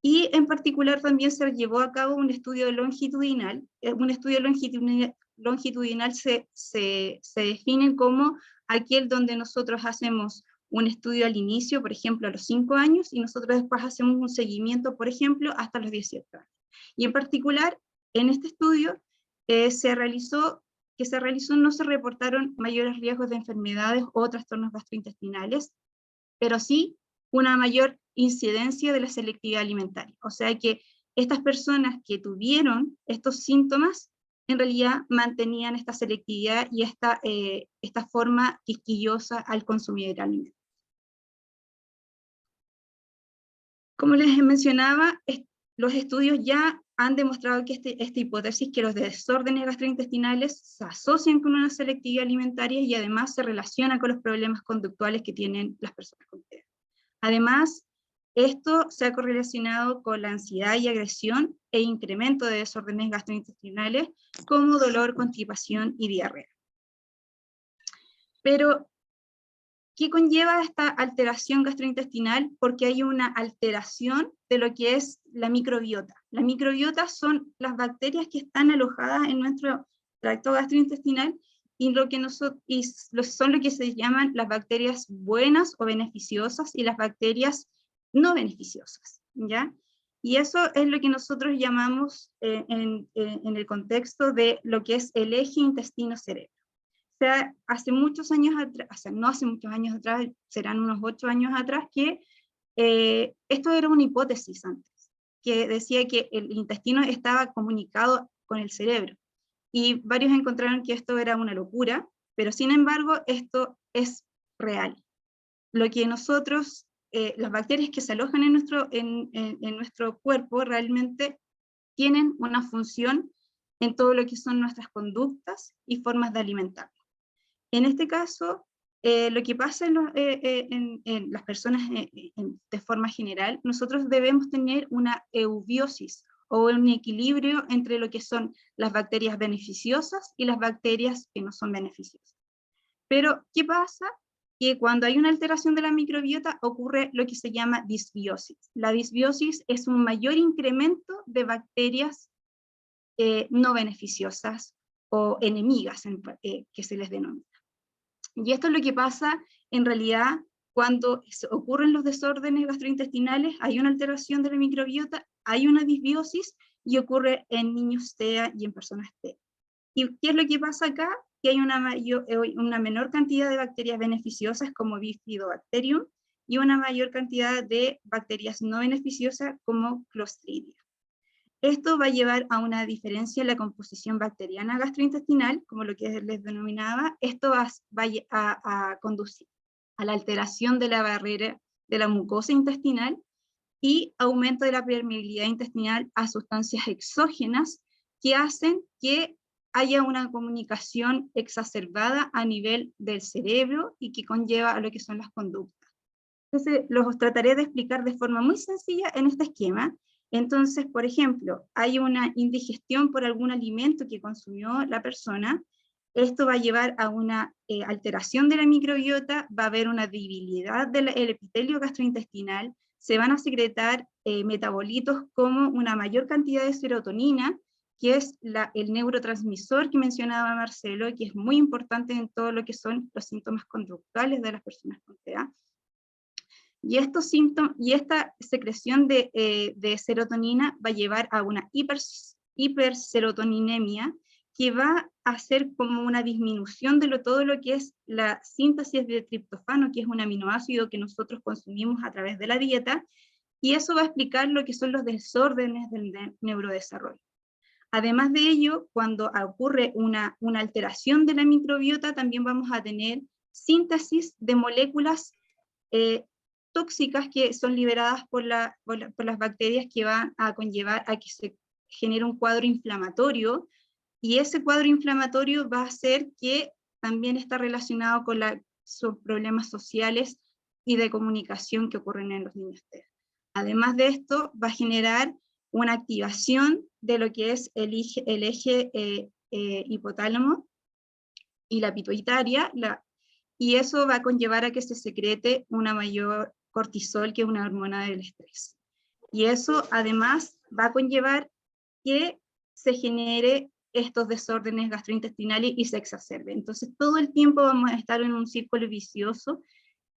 Y en particular también se llevó a cabo un estudio longitudinal. Un estudio longitudinal se define como aquel donde nosotros hacemos un estudio al inicio, por ejemplo, a los 5 años, y nosotros después hacemos un seguimiento, por ejemplo, hasta los 18 años. Y en particular, en este estudio no se reportaron mayores riesgos de enfermedades o trastornos gastrointestinales, pero sí una mayor incidencia de la selectividad alimentaria. O sea que estas personas que tuvieron estos síntomas, en realidad mantenían esta selectividad y esta forma quisquillosa al consumir alimentos. Como les mencionaba, los estudios ya han demostrado que esta hipótesis, que los desórdenes gastrointestinales se asocian con una selectividad alimentaria y además se relaciona con los problemas conductuales que tienen las personas con TEA. Además, esto se ha correlacionado con la ansiedad y agresión e incremento de desórdenes gastrointestinales como dolor, constipación y diarrea. Pero, ¿qué conlleva esta alteración gastrointestinal? Porque hay una alteración de lo que es la microbiota. La microbiota son las bacterias que están alojadas en nuestro tracto gastrointestinal y son lo que se llaman las bacterias buenas o beneficiosas y las bacterias no beneficiosas, ¿ya? Y eso es lo que nosotros llamamos en el contexto de lo que es el eje intestino-cerebro. O sea, hace muchos años atrás, no hace muchos años atrás, serán unos 8 años atrás, que esto era una hipótesis antes, que decía que el intestino estaba comunicado con el cerebro. Y varios encontraron que esto era una locura, pero sin embargo esto es real. Lo que nosotros, las bacterias que se alojan en nuestro cuerpo realmente tienen una función en todo lo que son nuestras conductas y formas de alimentarnos. En este caso, lo que pasa en las personas de forma general, nosotros debemos tener una eubiosis, o un equilibrio entre lo que son las bacterias beneficiosas y las bacterias que no son beneficiosas. Pero, ¿qué pasa? Que cuando hay una alteración de la microbiota ocurre lo que se llama disbiosis. La disbiosis es un mayor incremento de bacterias no beneficiosas o enemigas, que se les denomina. Y esto es lo que pasa en realidad, cuando ocurren los desórdenes gastrointestinales, hay una alteración de la microbiota, hay una disbiosis, y ocurre en niños TEA y en personas TEA. ¿Y qué es lo que pasa acá? Que hay una menor cantidad de bacterias beneficiosas como Bifidobacterium, y una mayor cantidad de bacterias no beneficiosas como Clostridia. Esto va a llevar a una diferencia en la composición bacteriana gastrointestinal, como lo que les denominaba. Esto va a conducir a la alteración de la barrera de la mucosa intestinal y aumento de la permeabilidad intestinal a sustancias exógenas que hacen que haya una comunicación exacerbada a nivel del cerebro y que conlleva a lo que son las conductas. Entonces, los trataré de explicar de forma muy sencilla en este esquema. Entonces, por ejemplo, hay una indigestión por algún alimento que consumió la persona. Esto va a llevar a una alteración de la microbiota, va a haber una debilidad del epitelio gastrointestinal, se van a secretar metabolitos como una mayor cantidad de serotonina, que es el neurotransmisor que mencionaba Marcelo, que es muy importante en todo lo que son los síntomas conductuales de las personas con TEA. Y estos síntomas, y esta secreción de serotonina va a llevar a una hiperserotoninemia, que va a hacer como una disminución de todo lo que es la síntesis de triptofano, que es un aminoácido que nosotros consumimos a través de la dieta, y eso va a explicar lo que son los desórdenes del neurodesarrollo. Además de ello, cuando ocurre una alteración de la microbiota, también vamos a tener síntesis de moléculas tóxicas que son liberadas por las bacterias, que van a conllevar a que se genere un cuadro inflamatorio, y ese cuadro inflamatorio va a hacer que también está relacionado con los problemas sociales y de comunicación que ocurren en los niños TEA. Además de esto, va a generar una activación de lo que es el eje hipotálamo y la pituitaria, y eso va a conllevar a que se secrete una mayor cortisol, que es una hormona del estrés. Y eso además va a conllevar que se genere estos desórdenes gastrointestinales y se exacerbe. Entonces todo el tiempo vamos a estar en un círculo vicioso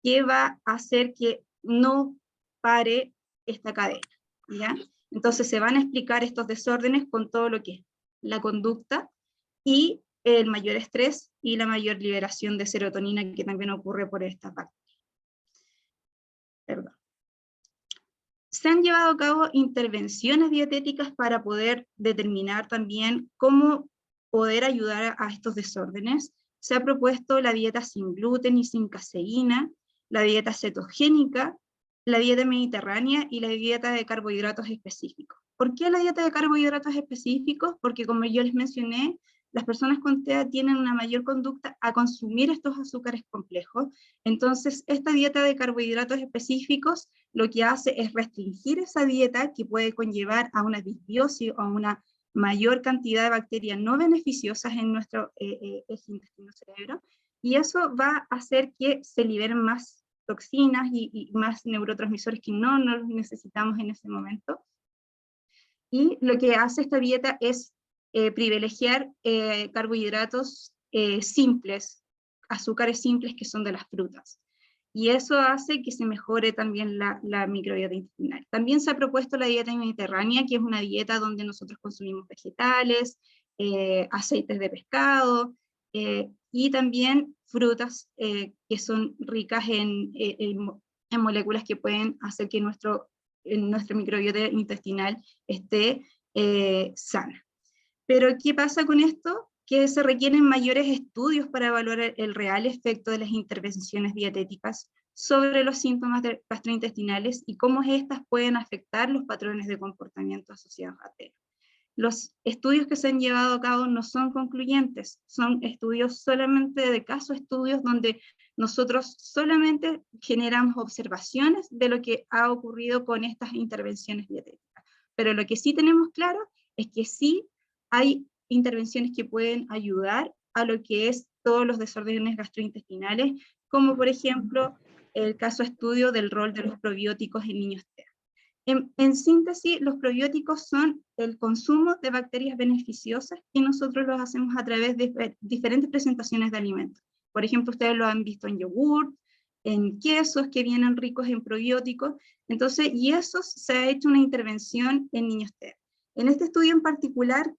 que va a hacer que no pare esta cadena, ¿ya? Entonces se van a explicar estos desórdenes con todo lo que es la conducta y el mayor estrés y la mayor liberación de serotonina, que también ocurre por estas bacterias. Perdón. Se han llevado a cabo intervenciones dietéticas para poder determinar también cómo poder ayudar a estos desórdenes. Se ha propuesto la dieta sin gluten y sin caseína, la dieta cetogénica, la dieta mediterránea y la dieta de carbohidratos específicos. ¿Por qué la dieta de carbohidratos específicos? Porque, como yo les mencioné, las personas con TEA tienen una mayor conducta a consumir estos azúcares complejos. Entonces, esta dieta de carbohidratos específicos lo que hace es restringir esa dieta, que puede conllevar a una disbiosis o a una mayor cantidad de bacterias no beneficiosas en nuestro eje intestino-cerebro, y eso va a hacer que se liberen más toxinas y más neurotransmisores que no los necesitamos en ese momento. Y lo que hace esta dieta es privilegiar carbohidratos simples, azúcares simples que son de las frutas. Y eso hace que se mejore también la microbiota intestinal. También se ha propuesto la dieta mediterránea, que es una dieta donde nosotros consumimos vegetales, aceites de pescado, y también frutas que son ricas en moléculas que pueden hacer que nuestra microbiota intestinal esté sana. Pero ¿qué pasa con esto? Que se requieren mayores estudios para evaluar el real efecto de las intervenciones dietéticas sobre los síntomas gastrointestinales y cómo estas pueden afectar los patrones de comportamiento asociados a TEA. Los estudios que se han llevado a cabo no son concluyentes, son estudios solamente de caso estudios donde nosotros solamente generamos observaciones de lo que ha ocurrido con estas intervenciones dietéticas. Pero lo que sí tenemos claro es que sí hay intervenciones que pueden ayudar a lo que es todos los desórdenes gastrointestinales, como por ejemplo el caso estudio del rol de los probióticos en niños TEA. En síntesis, los probióticos son el consumo de bacterias beneficiosas que nosotros los hacemos a través de diferentes presentaciones de alimentos. Por ejemplo, ustedes lo han visto en yogur, en quesos que vienen ricos en probióticos. Entonces, y eso se ha hecho una intervención en niños TEA. En este estudio en particular,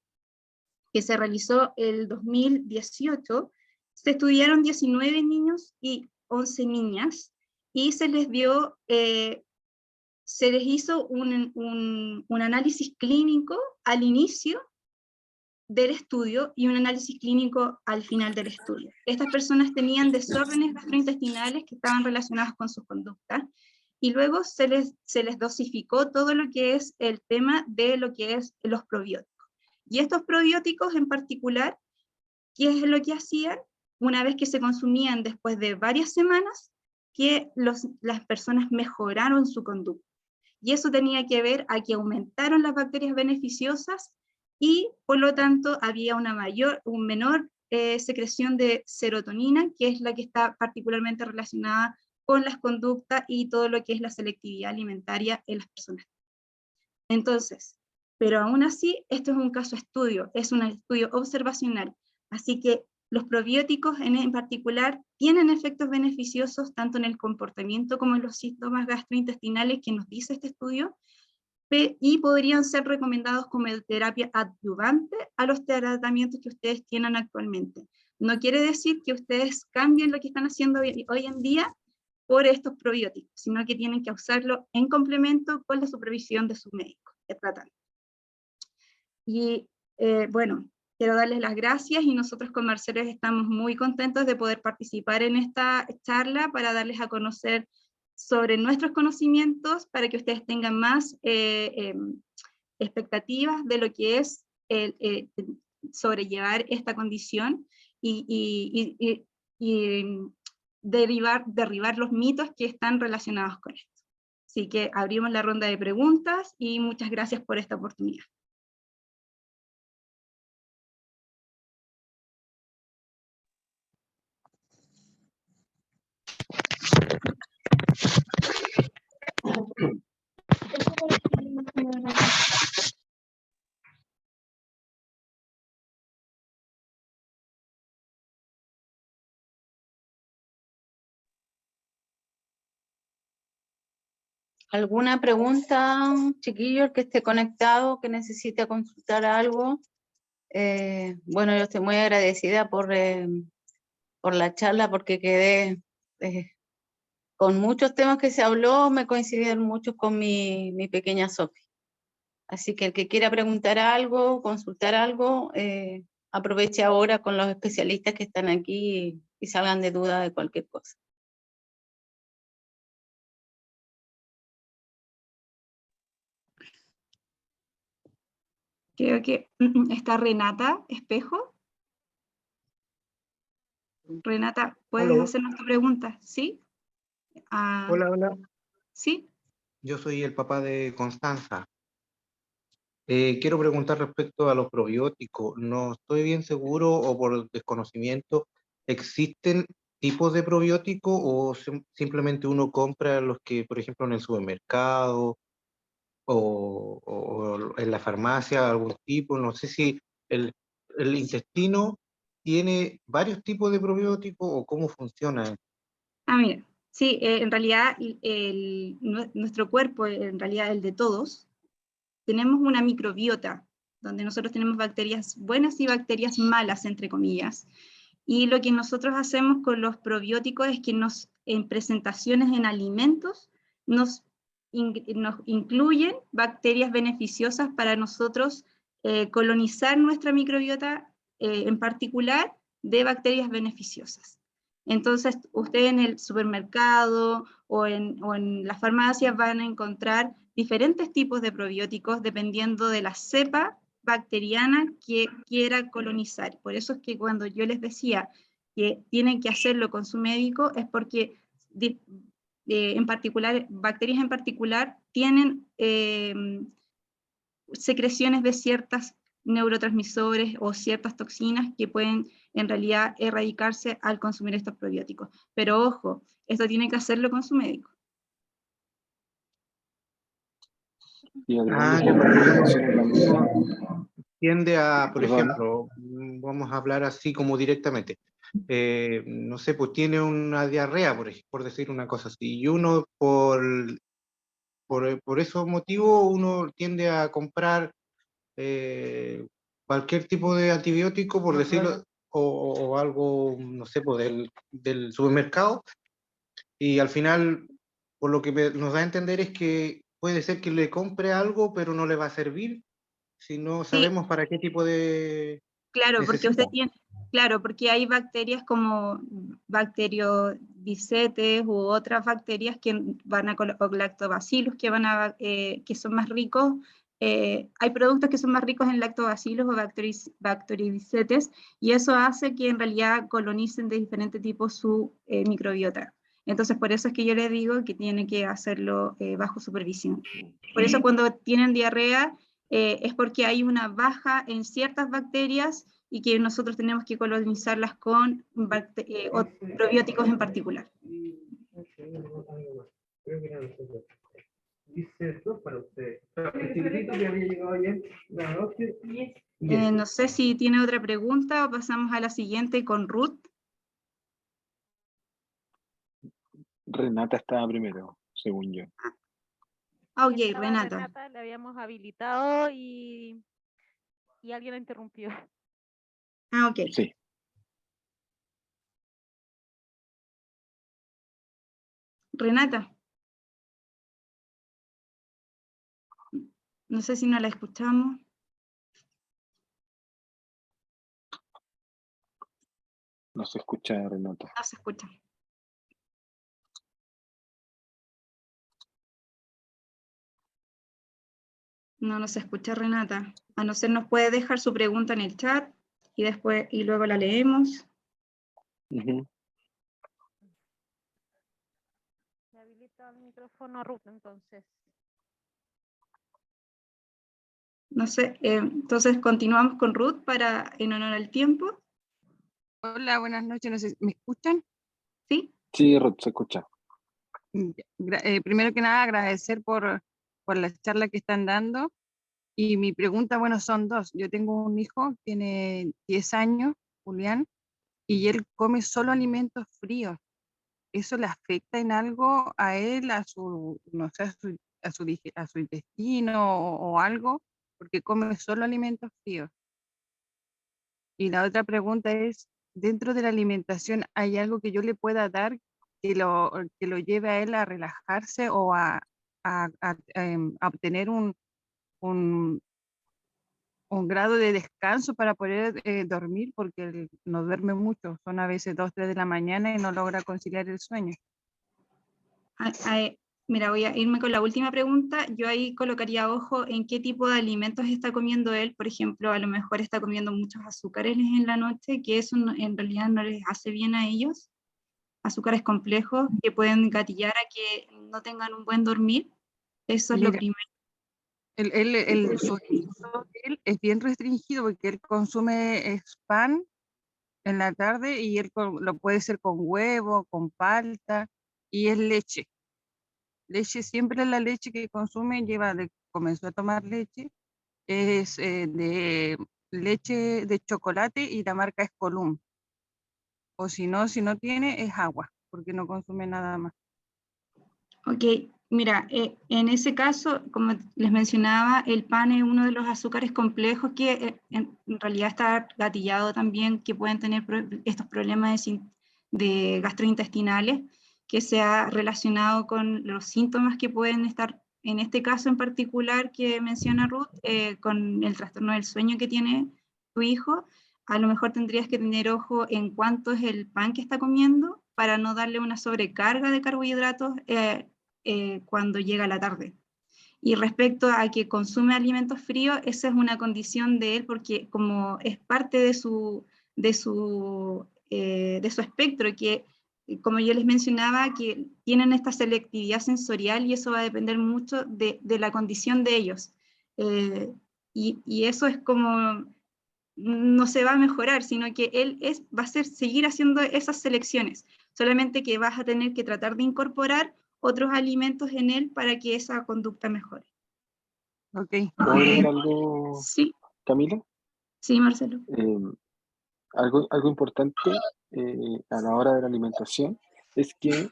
que se realizó el 2018, se estudiaron 19 niños y 11 niñas, y se les dio, se les hizo un análisis clínico al inicio del estudio y un análisis clínico al final del estudio. Estas personas tenían desórdenes gastrointestinales que estaban relacionados con sus conductas, y luego se les dosificó todo lo que es el tema de lo que es los probióticos. Y estos probióticos en particular, ¿qué es lo que hacían? Una vez que se consumían después de varias semanas, que las personas mejoraron su conducta. Y eso tenía que ver a que aumentaron las bacterias beneficiosas, y por lo tanto había un menor secreción de serotonina, que es la que está particularmente relacionada con las conductas y todo lo que es la selectividad alimentaria en las personas. Entonces, pero aún así, esto es un caso estudio, es un estudio observacional, así que los probióticos en particular tienen efectos beneficiosos tanto en el comportamiento como en los síntomas gastrointestinales que nos dice este estudio, y podrían ser recomendados como terapia adyuvante a los tratamientos que ustedes tienen actualmente. No quiere decir que ustedes cambien lo que están haciendo hoy en día por estos probióticos, sino que tienen que usarlo en complemento con la supervisión de su médico tratante. Y bueno, quiero darles las gracias, y nosotros con Marcelo estamos muy contentos de poder participar en esta charla para darles a conocer sobre nuestros conocimientos, para que ustedes tengan más expectativas de lo que es sobrellevar esta condición y derribar los mitos que están relacionados con esto. Así que abrimos la ronda de preguntas y muchas gracias por esta oportunidad. ¿Alguna pregunta, chiquillo, el que esté conectado, que necesite consultar algo? Bueno, yo estoy muy agradecida por la charla, porque quedé con muchos temas que se habló, me coincidieron muchos con mi pequeña Sofi. Así que el que quiera preguntar algo, consultar algo, aproveche ahora con los especialistas que están aquí y salgan de duda de cualquier cosa. Creo que está Renata Espejo. Renata, ¿puedes Aló. hacernos tu pregunta? ¿Sí? Hola, hola. ¿Sí? Yo soy el papá de Constanza. Quiero preguntar respecto a los probióticos. No estoy bien seguro, o por desconocimiento, ¿existen tipos de probióticos o simplemente uno compra los que, por ejemplo, en el supermercado o en la farmacia, algún tipo? No sé si el intestino tiene varios tipos de probióticos o cómo funciona. Mira, sí, en realidad nuestro cuerpo, en realidad el de todos, tenemos una microbiota, donde nosotros tenemos bacterias buenas y bacterias malas, entre comillas. Y lo que nosotros hacemos con los probióticos es que en presentaciones en alimentos nos incluyen bacterias beneficiosas para nosotros colonizar nuestra microbiota, en particular de bacterias beneficiosas. Entonces, ustedes en el supermercado o en las farmacias van a encontrar diferentes tipos de probióticos dependiendo de la cepa bacteriana que quiera colonizar. Por eso es que cuando yo les decía que tienen que hacerlo con su médico, es porque en particular, bacterias en particular tienen secreciones de ciertas neurotransmisores o ciertas toxinas que pueden en realidad erradicarse al consumir estos probióticos. Pero ojo, esto tiene que hacerlo con su médico. Y Ah, agregando ya, que porque funciona también. tiende a, por Perdón. ejemplo, vamos a hablar así como directamente. no sé, pues tiene una diarrea, por decir una cosa así, y uno por esos motivos uno tiende a comprar cualquier tipo de antibiótico, por decirlo, o algo, no sé, pues del supermercado, y al final, por lo que nos da a entender es que puede ser que le compre algo, pero no le va a servir si no Sí, sabemos para qué tipo de claro, porque necesita. usted tiene, claro, porque hay bacterias como bacteriodicetes u otras bacterias que van a o lactobacillus que van a que son más ricos. Hay productos que son más ricos en lactobacillus o bacteriodicetes, y eso hace que en realidad colonicen de diferentes tipos su microbiota. Entonces, por eso es que yo les digo que tiene que hacerlo bajo supervisión. Por eso cuando tienen diarrea, es porque hay una baja en ciertas bacterias y que nosotros tenemos que colonizarlas con probióticos en particular. No sé si tiene otra pregunta o pasamos a la siguiente con Ruth. Renata estaba primero, según yo. Ok, Estaba Renata. le habíamos habilitado y alguien la interrumpió. Ah, ok. Sí. Renata. No sé si no la escuchamos. No se escucha, Renata. No se escucha. No se escucha, Renata. A no ser nos puede dejar su pregunta en el chat y después y luego la leemos. Ujú. Se habilita el micrófono a Ruth, entonces. No sé, entonces continuamos con Ruth para en honor al tiempo. Hola, buenas noches. No sé, ¿me escuchan? ¿Sí? Sí, Ruth, se escucha. Primero que nada, agradecer por la charla que están dando. Y mi pregunta, bueno, son dos. Yo tengo un hijo, tiene 10 años, Julián, y él come solo alimentos fríos. ¿Eso le afecta en algo a él, a su, no sé, a su intestino o algo? Porque come solo alimentos fríos. Y la otra pregunta es, dentro de la alimentación, ¿hay algo que yo le pueda dar que lo lleve a él a relajarse o a obtener un, un grado de descanso para poder dormir? Porque él no duerme mucho, son a veces 2, 3 de la mañana y no logra conciliar el sueño. Mira, voy a irme con la última pregunta. Yo ahí colocaría ojo en qué tipo de alimentos está comiendo él. Por ejemplo, a lo mejor está comiendo muchos azúcares en la noche, que eso en realidad no les hace bien a ellos. Azúcares complejos que pueden gatillar a que no tengan un buen dormir. Eso es lo Mira, primero. su alimento de él es bien restringido porque él consume pan en la tarde y él lo puede ser con huevo, con palta, y es leche. Leche, siempre la leche que consume comenzó a tomar leche, es de leche de chocolate y la marca es Column. O si no tiene, es agua, porque no consume nada más. Ok, mira, en ese caso, como les mencionaba, el pan es uno de los azúcares complejos que en realidad está gatillado también, que pueden tener estos problemas de gastrointestinales, que se ha relacionado con los síntomas que pueden estar, en este caso en particular que menciona Ruth, con el trastorno del sueño que tiene tu hijo. A lo mejor tendrías que tener ojo en cuánto es el pan que está comiendo para no darle una sobrecarga de carbohidratos cuando llega la tarde. Y respecto a que consume alimentos fríos, esa es una condición de él porque como es parte de su espectro, que como yo les mencionaba, que tienen esta selectividad sensorial y eso va a depender mucho de la condición de ellos. Y eso es como, no se va a mejorar, sino que él va a seguir haciendo esas selecciones, solamente que vas a tener que tratar de incorporar otros alimentos en él para que esa conducta mejore. Ok. ¿Puedo agregar algo, Sí, Camila? sí, Marcelo. algo importante a la hora de la alimentación es que,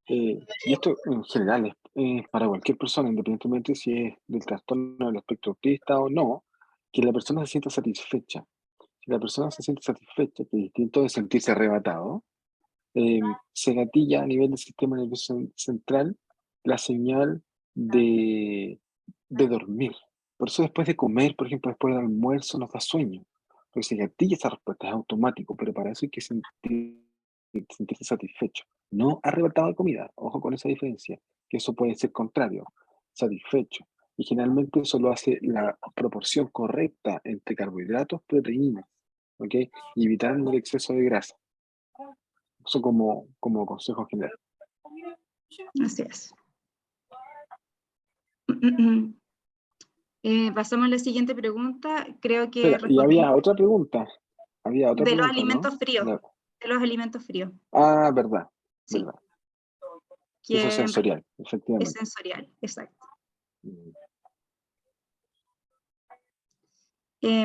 y esto en general es para cualquier persona, independientemente si es del trastorno del espectro autista o no, que la persona se sienta satisfecha. Si la persona se siente satisfecha, que es distinto de sentirse arrebatado, se gatilla a nivel del sistema nervioso central la señal de dormir. Por eso después de comer, por ejemplo, después del almuerzo, nos da sueño. Porque se gatilla esa respuesta, es automático, pero para eso hay que sentirse satisfecho. No arrebatado de comida, ojo con esa diferencia, que eso puede ser contrario, satisfecho. Y generalmente eso lo hace la proporción correcta entre carbohidratos, proteínas, ¿ok? Y evitar el exceso de grasa. Eso como consejo general. Así es. Pasamos a la siguiente pregunta. Creo que Espera, y había otra pregunta. Había otra de los pregunta, alimentos ¿no? fríos. De los alimentos fríos. Ah, verdad. Sí. Verdad. Eso es sensorial, efectivamente. Es sensorial, exacto.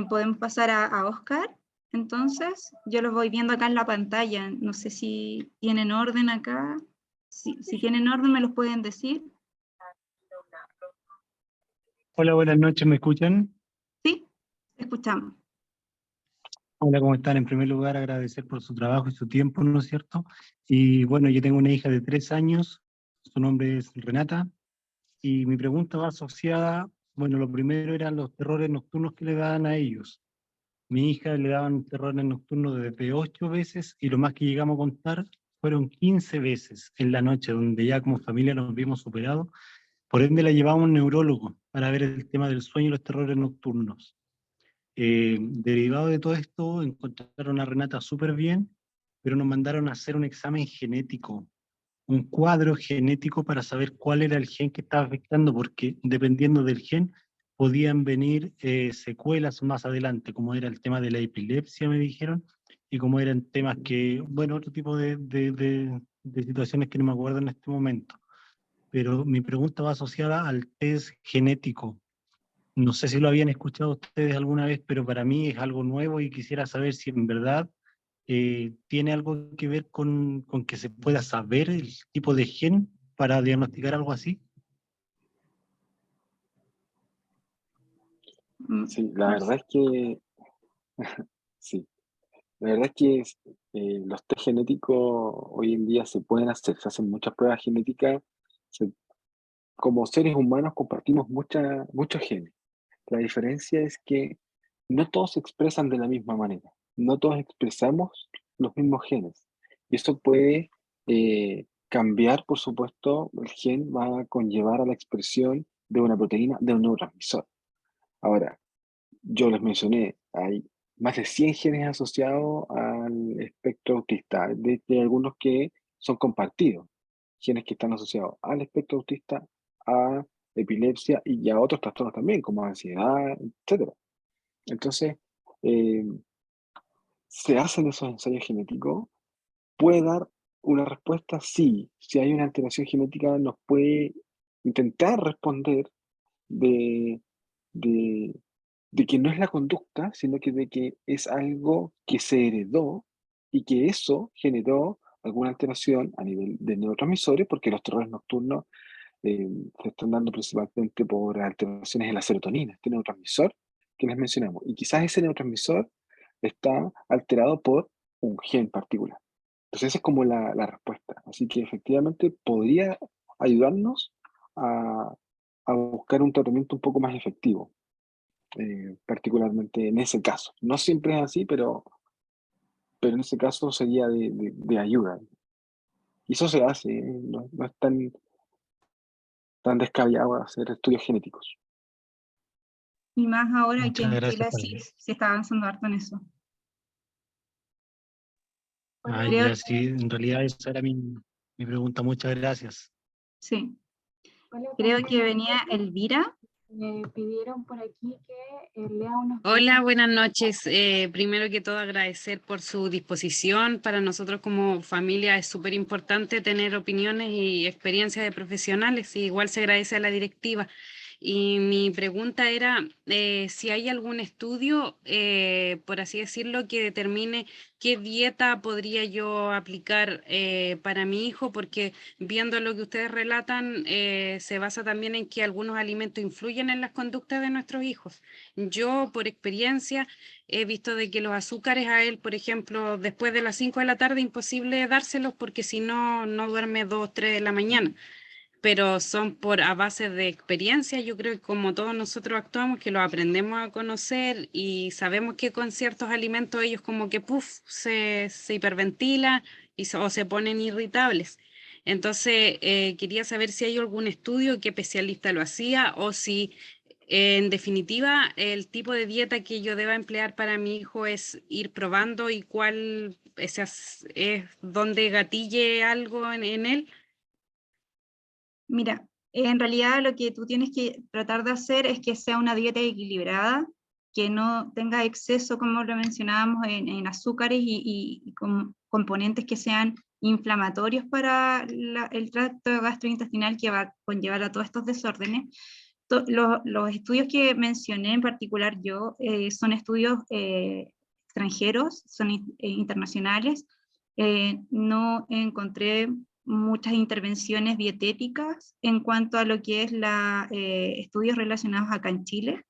Podemos pasar a Oscar. Entonces, yo los voy viendo acá en la pantalla. No sé si tienen orden acá. Si tienen orden, me los pueden decir. Hola, buenas noches, ¿me escuchan? Sí, escuchamos. Hola, ¿cómo están? En primer lugar, agradecer por su trabajo y su tiempo, ¿no es cierto? Y bueno, yo tengo una hija de 3 años, su nombre es Renata, y mi pregunta va asociada, bueno, lo primero eran los terrores nocturnos que le daban a ellos. Mi hija le daban terrores nocturnos desde 8 veces, y lo más que llegamos a contar fueron 15 veces en la noche, donde ya como familia nos vimos superados. Por ende, la llevamos a un neurólogo para ver el tema del sueño y los terrores nocturnos. Derivado de todo esto, encontraron a Renata súper bien, pero nos mandaron a hacer un examen genético, un cuadro genético para saber cuál era el gen que estaba afectando, porque dependiendo del gen podían venir secuelas más adelante, como era el tema de la epilepsia, me dijeron, y como eran temas que, bueno, otro tipo de situaciones que no me acuerdo en este momento. Pero mi pregunta va asociada al test genético. No sé si lo habían escuchado ustedes alguna vez, pero para mí es algo nuevo y quisiera saber si en verdad tiene algo que ver con que se pueda saber el tipo de gen para diagnosticar algo así. Sí, la verdad es que sí, la verdad es que los test genéticos hoy en día se pueden hacer, se hacen muchas pruebas genéticas. Como seres humanos compartimos muchos genes. La diferencia es que no todos se expresan de la misma manera, no todos expresamos los mismos genes. Y eso puede cambiar, por supuesto, el gen va a conllevar a la expresión de una proteína, de un neurotransmisor. Ahora, yo les mencioné, hay más de 100 genes asociados al espectro autista, de algunos que son compartidos, genes que están asociados al espectro autista, a epilepsia y a otros trastornos también, como ansiedad, etc. Entonces, eh, se hacen esos ensayos genéticos, puede dar una respuesta, sí, si hay una alteración genética nos puede intentar responder de, de, de que no es la conducta, sino que de que es algo que se heredó y que eso generó alguna alteración a nivel de neurotransmisores, porque los terrores nocturnos se están dando principalmente por alteraciones en la serotonina, este neurotransmisor que les mencionamos. Y quizás ese neurotransmisor está alterado por un gen particular. Entonces esa es como la respuesta. Así que efectivamente podría ayudarnos a buscar un tratamiento un poco más efectivo, particularmente en ese caso. No siempre es así, pero en ese caso sería de ayuda. Y eso se hace, no es tan descabellado hacer estudios genéticos. Y más ahora que Muchas en gracias. Chile sí se está avanzando harto en eso. Ah, Creo ya sí, en realidad esa era mi pregunta. Muchas gracias. Sí. Hola, Creo también que venía Elvira. me pidieron por aquí que lea unos Hola, buenas noches. Primero que todo agradecer por su disposición. Para nosotros como familia es súper importante tener opiniones y experiencias de profesionales, y igual se agradece a la directiva. Y mi pregunta era si hay algún estudio, por así decirlo, que determine qué dieta podría yo aplicar para mi hijo, porque viendo lo que ustedes relatan, se basa también en que algunos alimentos influyen en las conductas de nuestros hijos. Yo, por experiencia, he visto de que los azúcares a él, por ejemplo, después de las 5 de la tarde, imposible dárselos porque si no, no duerme 2, 3 de la mañana. Pero son a base de experiencia. Yo creo que como todos nosotros actuamos, que los aprendemos a conocer y sabemos que con ciertos alimentos ellos como que se hiperventilan o se ponen irritables. Entonces, quería saber si hay algún estudio, qué especialista lo hacía o si en definitiva el tipo de dieta que yo deba emplear para mi hijo es ir probando y cuál es donde gatille algo en él. Mira, en realidad lo que tú tienes que tratar de hacer es que sea una dieta equilibrada, que no tenga exceso, como lo mencionábamos, en azúcares y con componentes que sean inflamatorios para el tracto gastrointestinal, que va a conllevar a todos estos desórdenes. Los estudios que mencioné en particular yo son estudios extranjeros, son internacionales. No encontré muchas intervenciones dietéticas en cuanto a lo que es estudios relacionados acá en Chile.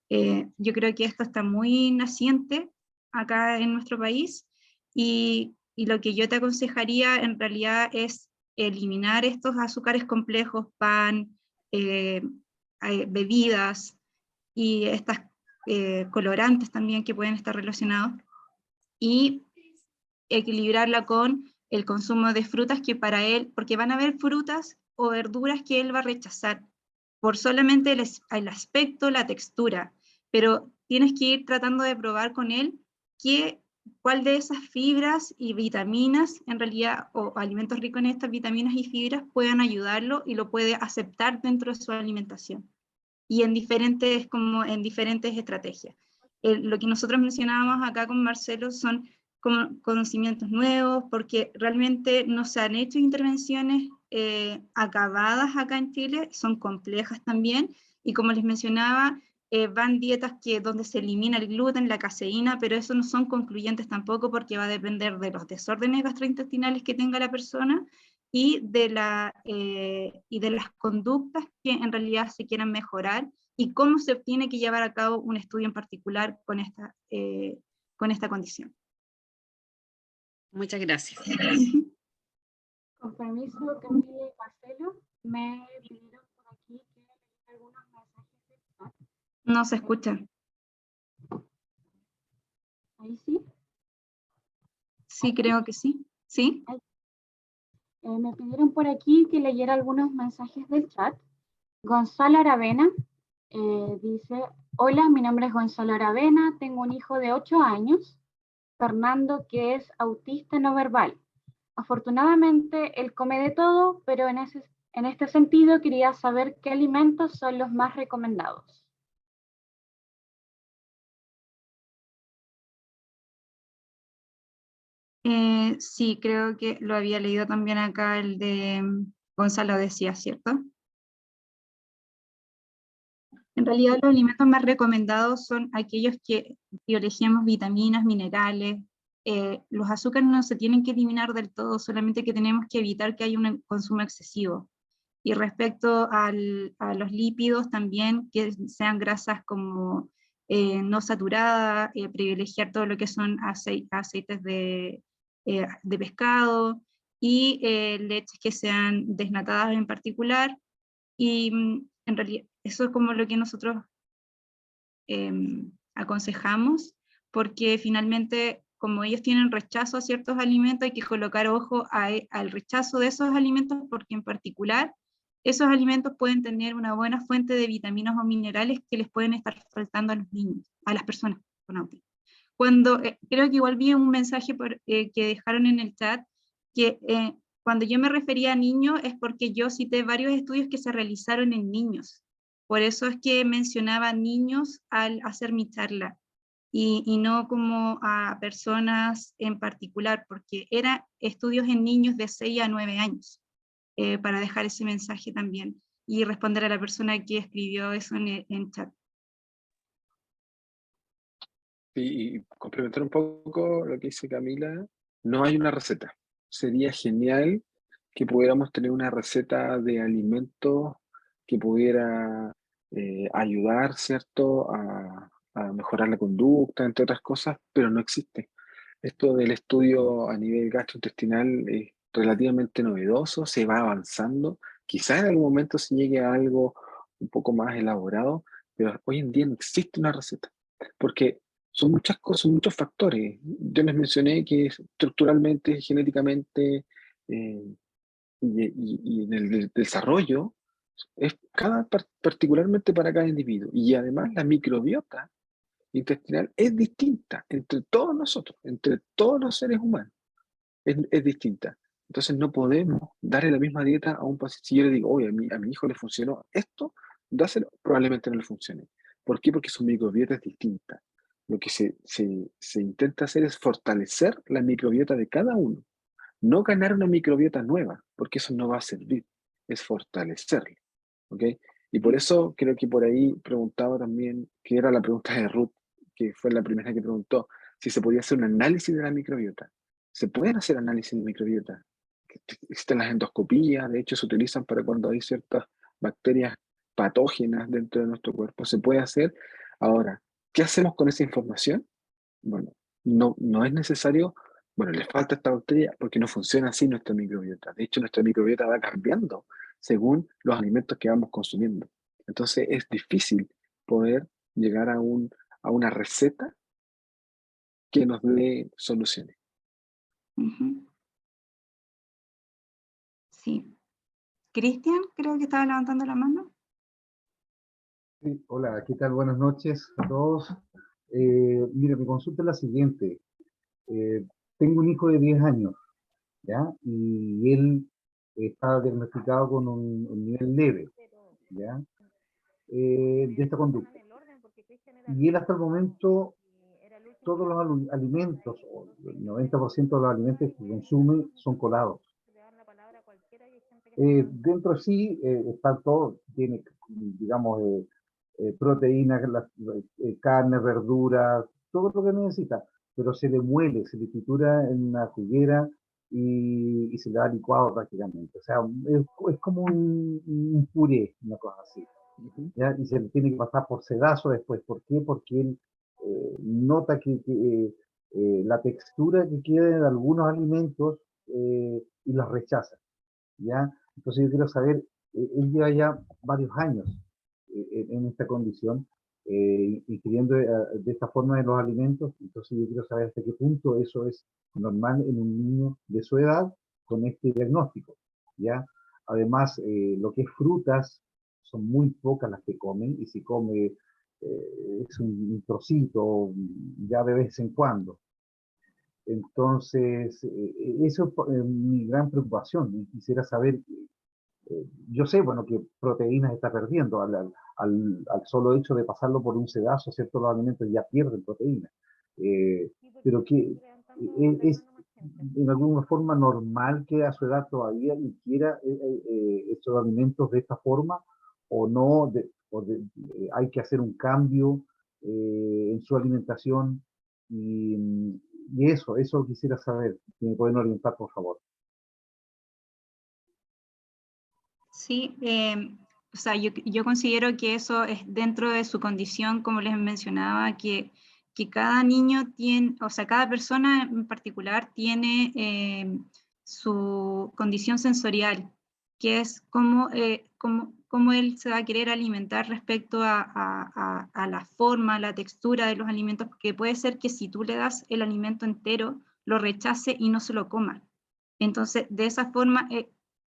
Yo creo que esto está muy naciente acá en nuestro país y lo que yo te aconsejaría en realidad es eliminar estos azúcares complejos, pan, bebidas y estas colorantes también que pueden estar relacionados, y equilibrarla con el consumo de frutas que para él, porque van a haber frutas o verduras que él va a rechazar por solamente el aspecto, la textura, pero tienes que ir tratando de probar con él cuál de esas fibras y vitaminas, en realidad, o alimentos ricos en estas vitaminas y fibras, puedan ayudarlo y lo puede aceptar dentro de su alimentación. Y en diferentes estrategias. Lo que nosotros mencionábamos acá con Marcelo son conocimientos nuevos, porque realmente no se han hecho intervenciones acabadas acá en Chile, son complejas también, y como les mencionaba, van dietas donde se elimina el gluten, la caseína, pero eso no son concluyentes tampoco, porque va a depender de los desórdenes gastrointestinales que tenga la persona y de las conductas que en realidad se quieran mejorar, y cómo se tiene que llevar a cabo un estudio en particular con esta condición. Muchas gracias. Con permiso, Camila y Marcelo, me pidieron por aquí que leyera algunos mensajes del chat. No se escucha. ¿Ahí sí? Sí, creo que sí. ¿Sí? Me pidieron por aquí que leyera algunos mensajes del chat. Gonzalo Aravena dice: hola, mi nombre es Gonzalo Aravena, tengo un hijo de 8 años, Fernando, que es autista no verbal. Afortunadamente, él come de todo, pero en este sentido quería saber qué alimentos son los más recomendados. Sí, creo que lo había leído también acá, el de Gonzalo decía, ¿cierto? En realidad los alimentos más recomendados son aquellos que elegimos vitaminas, minerales. Los azúcares no se tienen que eliminar del todo, solamente que tenemos que evitar que haya un consumo excesivo. Y respecto a los lípidos también, que sean grasas como no saturadas, privilegiar todo lo que son aceites de pescado y leches que sean desnatadas en particular. Y en realidad eso es como lo que nosotros aconsejamos, porque finalmente como ellos tienen rechazo a ciertos alimentos, hay que colocar ojo al rechazo de esos alimentos, porque en particular esos alimentos pueden tener una buena fuente de vitaminas o minerales que les pueden estar faltando a los niños, a las personas con autismo. Creo que igual vi un mensaje que dejaron en el chat, que cuando yo me refería a niños es porque yo cité varios estudios que se realizaron en niños. Por eso es que mencionaba niños al hacer mi charla, y no como a personas en particular, porque eran estudios en niños de 6 a 9 años, para dejar ese mensaje también. y responder a la persona que escribió eso en chat. Y complementar un poco lo que dice Camila, no hay una receta. Sería genial que pudiéramos tener una receta de alimentos que pudiera ayudar, ¿cierto?, a mejorar la conducta, entre otras cosas, pero no existe. Esto del estudio a nivel gastrointestinal es relativamente novedoso, se va avanzando. Quizás en algún momento se llegue a algo un poco más elaborado, pero hoy en día no existe una receta, porque son muchas cosas, muchos factores. Yo les mencioné que estructuralmente, genéticamente y en el desarrollo es particularmente para cada individuo. Y además la microbiota intestinal es distinta entre todos nosotros, entre todos los seres humanos. Es distinta. Entonces no podemos darle la misma dieta a un paciente. Si yo le digo, oye, a mi hijo le funcionó esto, dáselo, probablemente no le funcione. ¿Por qué? Porque su microbiota es distinta. Lo que se intenta hacer es fortalecer la microbiota de cada uno. No ganar una microbiota nueva, porque eso no va a servir. Es fortalecerla. ¿Ok? Y por eso creo que por ahí preguntaba también, que era la pregunta de Ruth, que fue la primera que preguntó, si se podía hacer un análisis de la microbiota. Se pueden hacer análisis de microbiota. Existen las endoscopías, de hecho se utilizan para cuando hay ciertas bacterias patógenas dentro de nuestro cuerpo. Se puede hacer. Ahora, ¿qué hacemos con esa información? Bueno, no es necesario, bueno, le falta esta bacteria porque no funciona así nuestra microbiota. De hecho, nuestra microbiota va cambiando según los alimentos que vamos consumiendo. Entonces es difícil poder llegar a una receta que nos dé soluciones. Sí. Cristian, creo que estaba levantando la mano. Sí, hola, ¿qué tal? Buenas noches a todos. Mira, mi consulta es la siguiente. Tengo un hijo de 10 años, ¿ya? Y él está diagnosticado con un nivel leve, ¿ya? De esta conducta. Y él hasta el momento, todos los alimentos, o el 90% de los alimentos que consume son colados. Dentro de sí está todo, tiene, digamos, proteínas, carne, verduras, todo lo que necesita, pero se le muele, se le tritura en una juguera y se le da licuado prácticamente. O sea, es como un puré, una cosa así. ¿Ya? Y se le tiene que pasar por sedazo después. ¿Por qué? Porque él nota que la textura que queda en algunos alimentos y los rechaza. ¿Ya? Entonces yo quiero saber, él lleva ya varios años en esta condición, ingiriendo de esta forma de los alimentos, entonces yo quiero saber hasta qué punto eso es normal en un niño de su edad con este diagnóstico, ¿ya? Además, lo que es frutas, son muy pocas las que comen, y si come es un trocito, ya de vez en cuando. Entonces, eso es mi gran preocupación, y quisiera saber, yo sé, bueno, que proteínas está perdiendo al solo hecho de pasarlo por un sedazo, ¿cierto? Los alimentos ya pierden proteínas. Pero que es en alguna forma normal que a su edad todavía ingiera estos alimentos de esta forma, o no, hay que hacer un cambio en su alimentación, y eso quisiera saber, si me pueden orientar, por favor. Sí, o sea, yo considero que eso es dentro de su condición, como les mencionaba, que cada niño tiene, o sea, cada persona en particular tiene su condición sensorial, que es cómo él se va a querer alimentar respecto a la forma, la textura de los alimentos, porque puede ser que si tú le das el alimento entero, lo rechace y no se lo coma. Entonces, de esa forma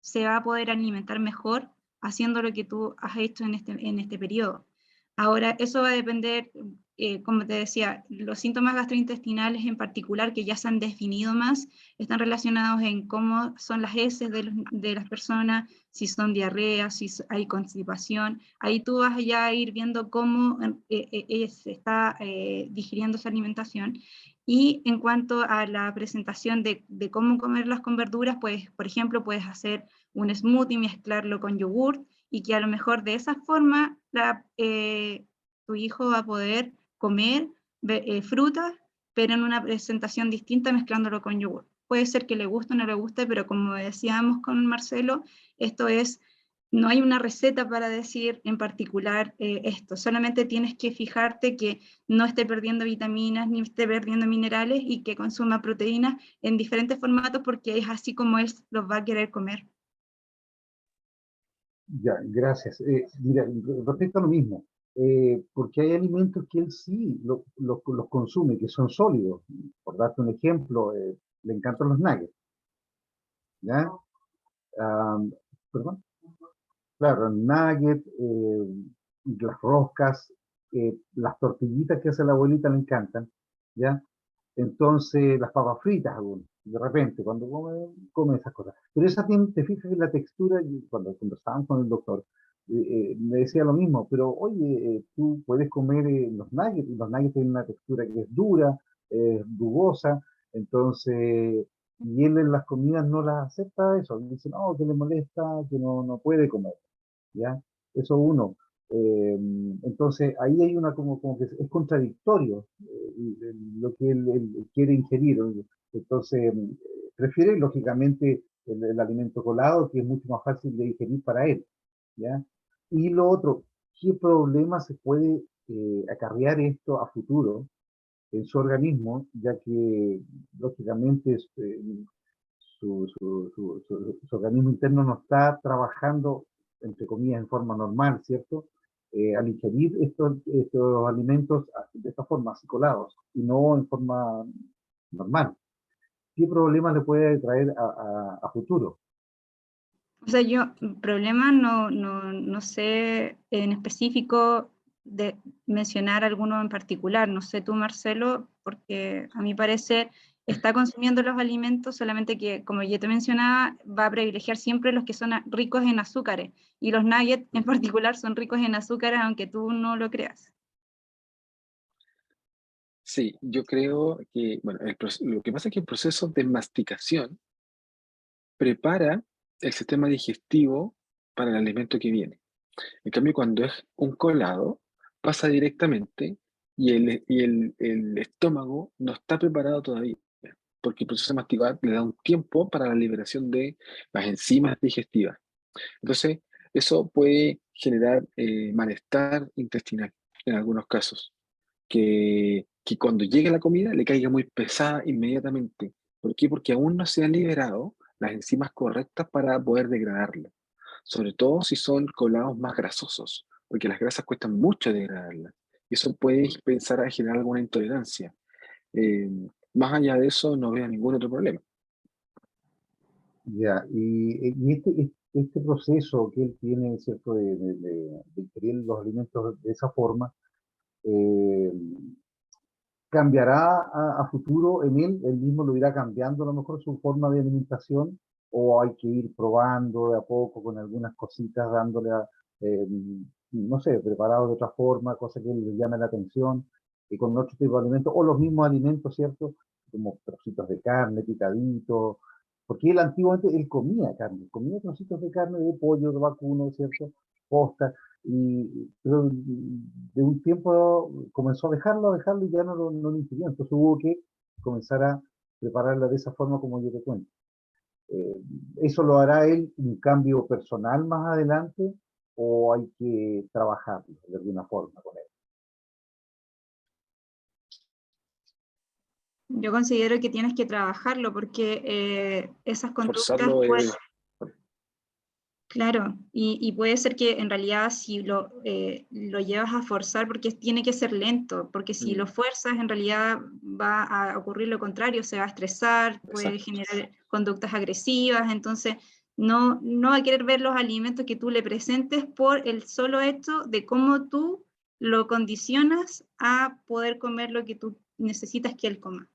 se va a poder alimentar mejor haciendo lo que tú has hecho en este periodo. Ahora, eso va a depender, como te decía, los síntomas gastrointestinales en particular, que ya se han definido más, están relacionados en cómo son las heces de las personas, si son diarreas, si hay constipación. Ahí tú vas ya a ir viendo cómo se está digiriendo esa alimentación. Y en cuanto a la presentación de cómo comerlas con verduras, pues, por ejemplo, puedes hacer un smoothie, mezclarlo con yogur y que a lo mejor de esa forma tu hijo va a poder comer frutas, pero en una presentación distinta mezclándolo con yogur. Puede ser que le guste o no le guste, pero como decíamos con Marcelo, no hay una receta para decir en particular esto, solamente tienes que fijarte que no esté perdiendo vitaminas ni esté perdiendo minerales y que consuma proteínas en diferentes formatos porque es así como él los va a querer comer. Ya, gracias. Mira, respecto a lo mismo, porque hay alimentos que él sí los consume, que son sólidos. Por darte un ejemplo, le encantan los nuggets, ¿ya? Perdón. Claro, nuggets, las roscas, las tortillitas que hace la abuelita le encantan, ¿ya? Entonces, las papas fritas, de repente, cuando come esas cosas. Pero esa te fijas en la textura, y cuando conversaban con el doctor, me decía lo mismo, pero oye, tú puedes comer los nuggets, y los nuggets tienen una textura que es dura, rugosa, entonces, y él en las comidas no las acepta eso, dice, no, que le molesta, que no puede comer. ¿Ya? Eso uno. Entonces, ahí hay una como que es contradictorio lo que él quiere ingerir. Entonces, prefiere, lógicamente, el alimento colado, que es mucho más fácil de digerir para él, ¿ya? Y lo otro, ¿qué problema se puede acarrear esto a futuro en su organismo, ya que, lógicamente, su organismo interno no está trabajando, entre comillas, en forma normal, ¿cierto? Al ingerir estos alimentos de esta forma, así colados, y no en forma normal. ¿Qué problemas le puede traer a futuro? O sea, yo, problemas no sé en específico de mencionar alguno en particular. No sé tú, Marcelo, porque a mi parecer está consumiendo los alimentos, solamente que, como ya te mencionaba, va a privilegiar siempre los que son ricos en azúcares. Y los nuggets en particular son ricos en azúcares, aunque tú no lo creas. Sí, yo creo que, bueno, lo que pasa es que el proceso de masticación prepara el sistema digestivo para el alimento que viene. En cambio, cuando es un colado, pasa directamente y el estómago no está preparado todavía, porque el proceso de masticar le da un tiempo para la liberación de las enzimas digestivas. Entonces, eso puede generar malestar intestinal en algunos casos, que cuando llegue la comida le caiga muy pesada inmediatamente. ¿Por qué? Porque aún no se han liberado las enzimas correctas para poder degradarla, sobre todo si son colados más grasosos, porque las grasas cuestan mucho degradarlas. Y eso puede pensar a generar alguna intolerancia. Eh, Más allá de eso, no veo ningún otro problema. Ya, y este proceso que él tiene, ¿cierto?, de ingerir los alimentos de esa forma, eh, ¿cambiará a futuro en él mismo lo irá cambiando a lo mejor su forma de alimentación? ¿O hay que ir probando de a poco con algunas cositas, dándole no sé, preparado de otra forma, cosa que le llame la atención, y con otro tipo de alimentos, o los mismos alimentos, ¿cierto? Como trocitos de carne, picaditos, porque él antiguamente él comía carne, comía trocitos de carne, de pollo, de vacuno, ¿cierto? Posta, pero de un tiempo comenzó a dejarlo y ya no lo ingiría, entonces hubo que comenzar a prepararla de esa forma como yo te cuento. ¿Eso lo hará él un cambio personal más adelante o hay que trabajarlo de alguna forma con él? Yo considero que tienes que trabajarlo porque esas conductas, Forzarlo pues, es... claro, y puede ser que en realidad si lo llevas a forzar, porque tiene que ser lento, porque si lo fuerzas en realidad va a ocurrir lo contrario, se va a estresar, puede Exacto. generar conductas agresivas, entonces no va a querer ver los alimentos que tú le presentes por el solo hecho de cómo tú lo condicionas a poder comer lo que tú necesitas que él coma.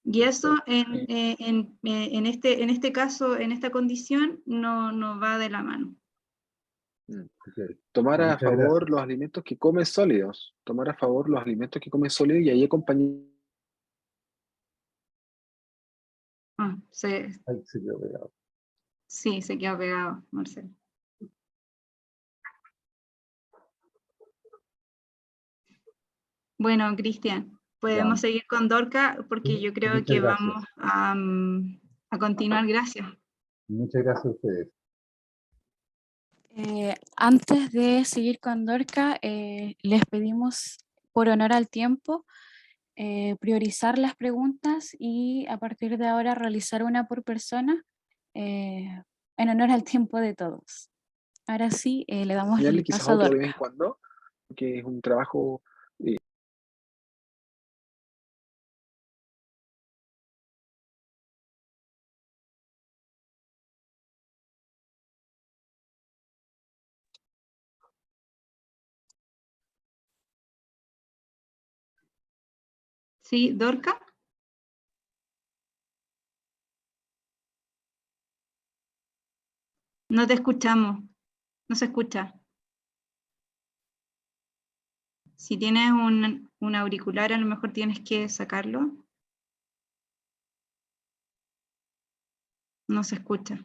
Y eso en este caso, en esta condición, no va de la mano. Okay. Tomar a Muchas favor gracias. los alimentos que comes sólidos, tomar a favor los alimentos que comes sólidos y ahí acompañar. Ah, Ahí se quedó pegado. sí, se quedó pegado, Marcelo. Bueno, Cristian, podemos seguir con Dorca porque yo creo Muchas que gracias. vamos a continuar. Gracias. Muchas gracias a ustedes. Antes de seguir con Dorca, les pedimos, por honor al tiempo, priorizar las preguntas y a partir de ahora realizar una por persona en honor al tiempo de todos. Ahora sí, le damos Enseñarle el quizás paso a otro de vez en Dorca. cuando, que es un trabajo ¿Sí, Dorca? No te escuchamos, no se escucha. Si tienes un auricular, a lo mejor tienes que sacarlo. No se escucha.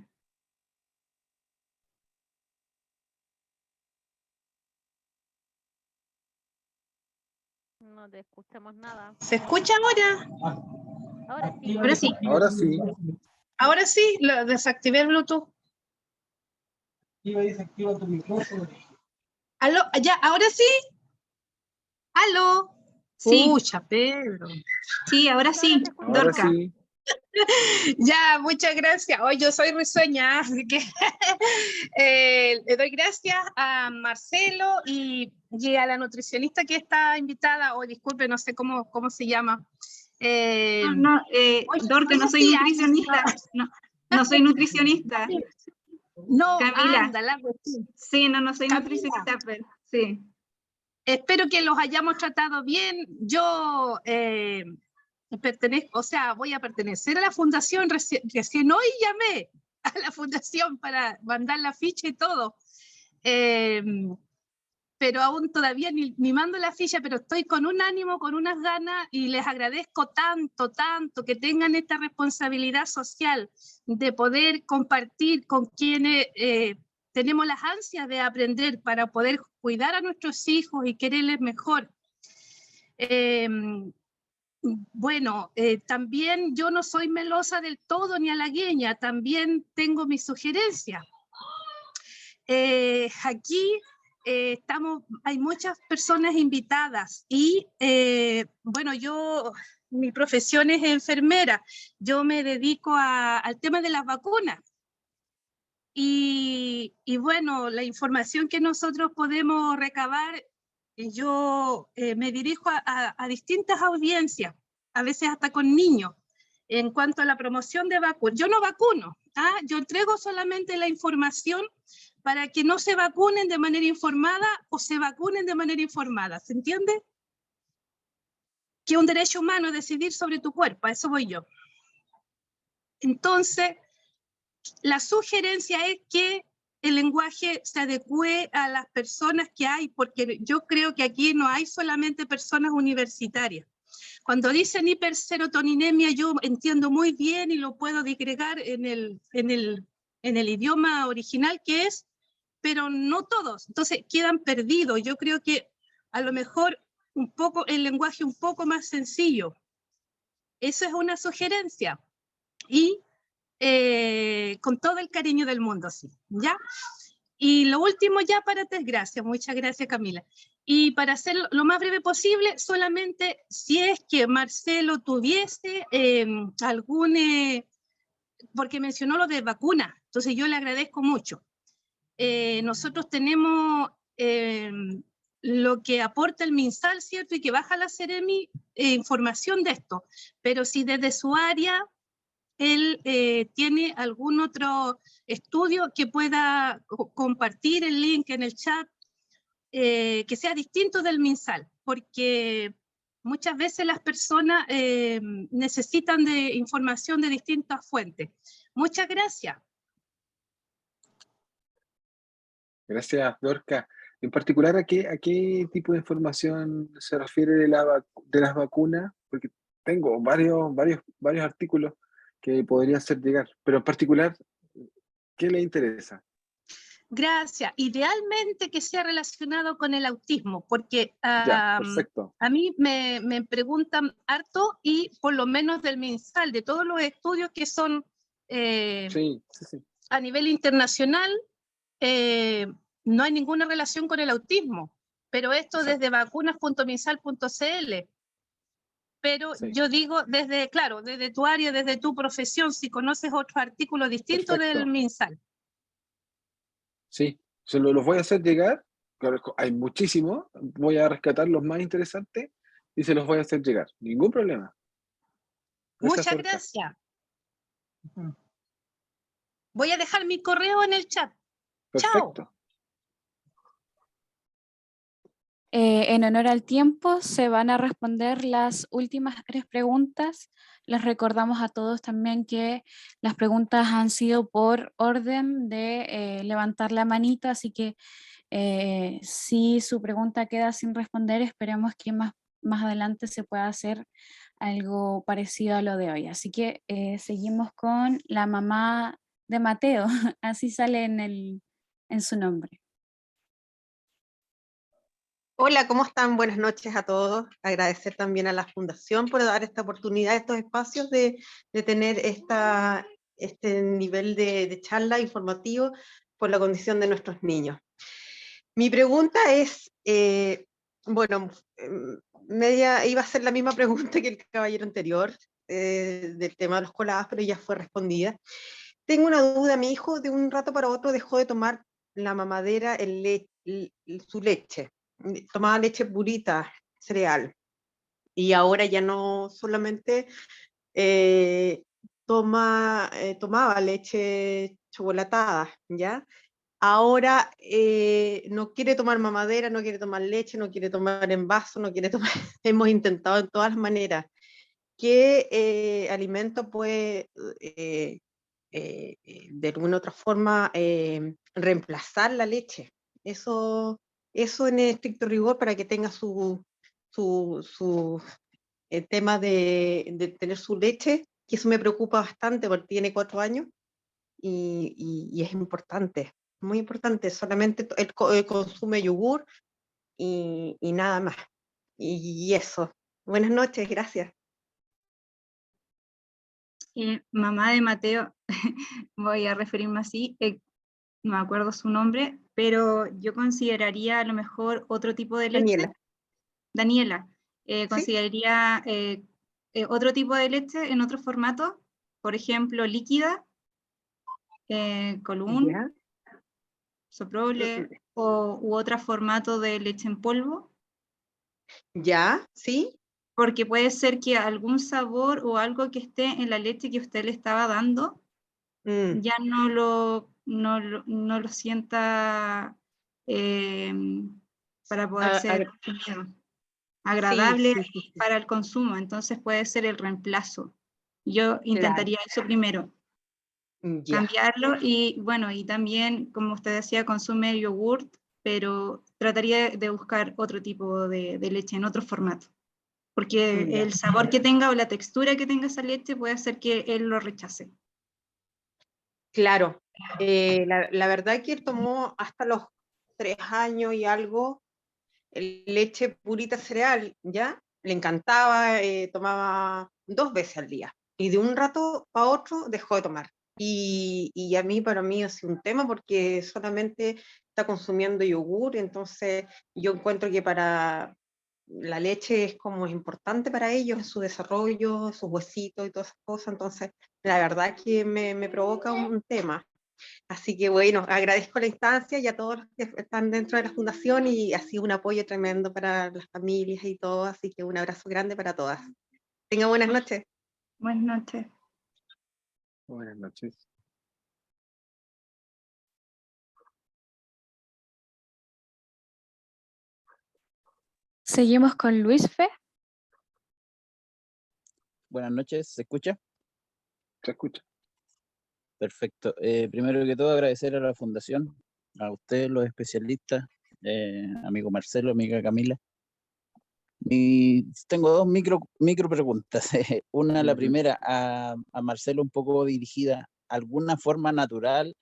No te escuchamos nada. ¿Se escucha ahora? Ahora sí. Ahora sí. Ahora sí. Ahora sí, lo desactivé el Bluetooth. Desactiva tu micrófono. ¿Aló? ¿Ya? ¿Ahora sí? ¿Aló? Sí. Pucha, Pedro. Sí, ahora sí, Ahora Dorca. sí. Ya, muchas gracias. Hoy yo soy risueña, así que le doy gracias a Marcelo y a la nutricionista que está invitada, o disculpe, no sé cómo se llama. Dorca, no soy nutricionista. No soy nutricionista. No, Camila. ándala. Sí, no soy Camila. nutricionista, pero sí. Espero que los hayamos tratado bien. Yo pertenezco, o sea, voy a pertenecer a la fundación. Recién hoy llamé a la fundación para mandar la ficha y todo. Pero aún todavía ni mando la ficha, pero estoy con un ánimo, con unas ganas, y les agradezco tanto que tengan esta responsabilidad social de poder compartir con quienes tenemos las ansias de aprender para poder cuidar a nuestros hijos y quererles mejor. Bueno, también yo no soy melosa del todo ni halagüeña, también tengo mis sugerencias. Aquí hay muchas personas invitadas y bueno, mi profesión es enfermera, yo me dedico al tema de las vacunas. Y bueno, la información que nosotros podemos recabar, yo me dirijo a distintas audiencias, a veces hasta con niños, en cuanto a la promoción de vacunas. Yo no vacuno, yo entrego solamente la información para que no se vacunen de manera informada o se vacunen de manera informada, ¿se entiende? Que es un derecho humano decidir sobre tu cuerpo, a eso voy yo. Entonces, la sugerencia es que el lenguaje se adecue a las personas que hay, porque yo creo que aquí no hay solamente personas universitarias. Cuando dicen hiperserotoninemia, yo entiendo muy bien y lo puedo digregar en el idioma original que es, pero no todos. Entonces quedan perdidos. Yo creo que a lo mejor el lenguaje un poco más sencillo. Eso es una sugerencia. Y con todo el cariño del mundo, sí, ¿ya? Y lo último ya para desgracia, muchas gracias Camila, y para hacer lo más breve posible, solamente si es que Marcelo tuviese porque mencionó lo de vacuna, entonces yo le agradezco mucho. Nosotros tenemos lo que aporta el MinSal, ¿cierto? Y que baja la Seremi, información de esto, pero si desde su área él tiene algún otro estudio que pueda compartir el link en el chat, que sea distinto del MinSal, porque muchas veces las personas necesitan de información de distintas fuentes. Muchas gracias. Gracias, Dorca. En particular, ¿a qué tipo de información se refiere de las vacunas? Porque tengo varios artículos que podría hacer llegar, pero en particular, ¿qué le interesa? Gracias. Idealmente que sea relacionado con el autismo, porque Ya, perfecto. a mí me preguntan harto y por lo menos del MinSal, de todos los estudios que son Sí, sí, sí. a nivel internacional, no hay ninguna relación con el autismo, pero esto Exacto. desde vacunas.minsal.cl. Pero Sí. yo digo desde, claro, desde tu área, desde tu profesión, si conoces otros artículos distintos del Perfecto. MinSal. Sí, se los voy a hacer llegar. Claro, hay muchísimos. Voy a rescatar los más interesantes y se los voy a hacer llegar. Ningún problema. Gracias, Muchas Dorca. gracias. Voy a dejar mi correo en el chat. Chao. Perfecto. En honor al tiempo, se van a responder las últimas 3 preguntas. Les recordamos a todos también que las preguntas han sido por orden de levantar la manita, así que si su pregunta queda sin responder, esperemos que más adelante se pueda hacer algo parecido a lo de hoy. Así que seguimos con la mamá de Mateo, así sale en su nombre. Hola, ¿cómo están? Buenas noches a todos. Agradecer también a la Fundación por dar esta oportunidad, estos espacios de tener este nivel de charla informativo por la condición de nuestros niños. Mi pregunta es, bueno, iba a ser la misma pregunta que el caballero anterior, del tema de los colados, pero ya fue respondida. Tengo una duda, mi hijo de un rato para otro dejó de tomar la mamadera, su leche. Tomaba leche purita, cereal, y ahora ya no solamente tomaba leche chocolatada, ¿ya? Ahora no quiere tomar mamadera, no quiere tomar leche, no quiere tomar en vaso, no quiere tomar, hemos intentado de todas las maneras. ¿Qué alimento puede de alguna otra forma reemplazar la leche? Eso en estricto rigor para que tenga su tema de tener su leche, que eso me preocupa bastante porque tiene 4 años y es importante, muy importante. Solamente él consume yogur y nada más. Y eso. Buenas noches, gracias. Mamá de Mateo, voy a referirme así, no me acuerdo su nombre, pero yo consideraría a lo mejor otro tipo de leche. Daniela, ¿Sí? consideraría otro tipo de leche en otro formato, por ejemplo, líquida, colún, ¿Ya? soprole, u otro formato de leche en polvo. ¿Ya? ¿Sí? Porque puede ser que algún sabor o algo que esté en la leche que usted le estaba dando ya no lo sienta para poder ser consumido, agradable Sí. para el consumo, entonces puede ser el reemplazo. Yo intentaría eso primero, cambiarlo, y bueno, y también, como usted decía, consume yogurt, pero trataría de buscar otro tipo de leche en otro formato, porque el sabor que tenga o la textura que tenga esa leche puede hacer que él lo rechace. Claro, la verdad que él tomó hasta los 3 años y algo leche purita cereal, ¿ya? Le encantaba, tomaba 2 veces al día. Y de un rato a otro dejó de tomar. Y para mí ha sido un tema porque solamente está consumiendo yogur, entonces yo encuentro que para la leche es como importante para ellos, en su desarrollo, sus huesitos y todas esas cosas, entonces la verdad que me provoca un tema. Así que bueno, agradezco la instancia y a todos los que están dentro de la fundación, y ha sido un apoyo tremendo para las familias y todo, así que un abrazo grande para todas. Tenga buenas noches. Buenas noches. Buenas noches. Seguimos con Luis Fe. Buenas noches, ¿se escucha? Se escucha. Perfecto. Primero que todo, agradecer a la Fundación, a ustedes, los especialistas, amigo Marcelo, amiga Camila. Tengo 2 micro preguntas. La primera a Marcelo, un poco dirigida. ¿Alguna forma natural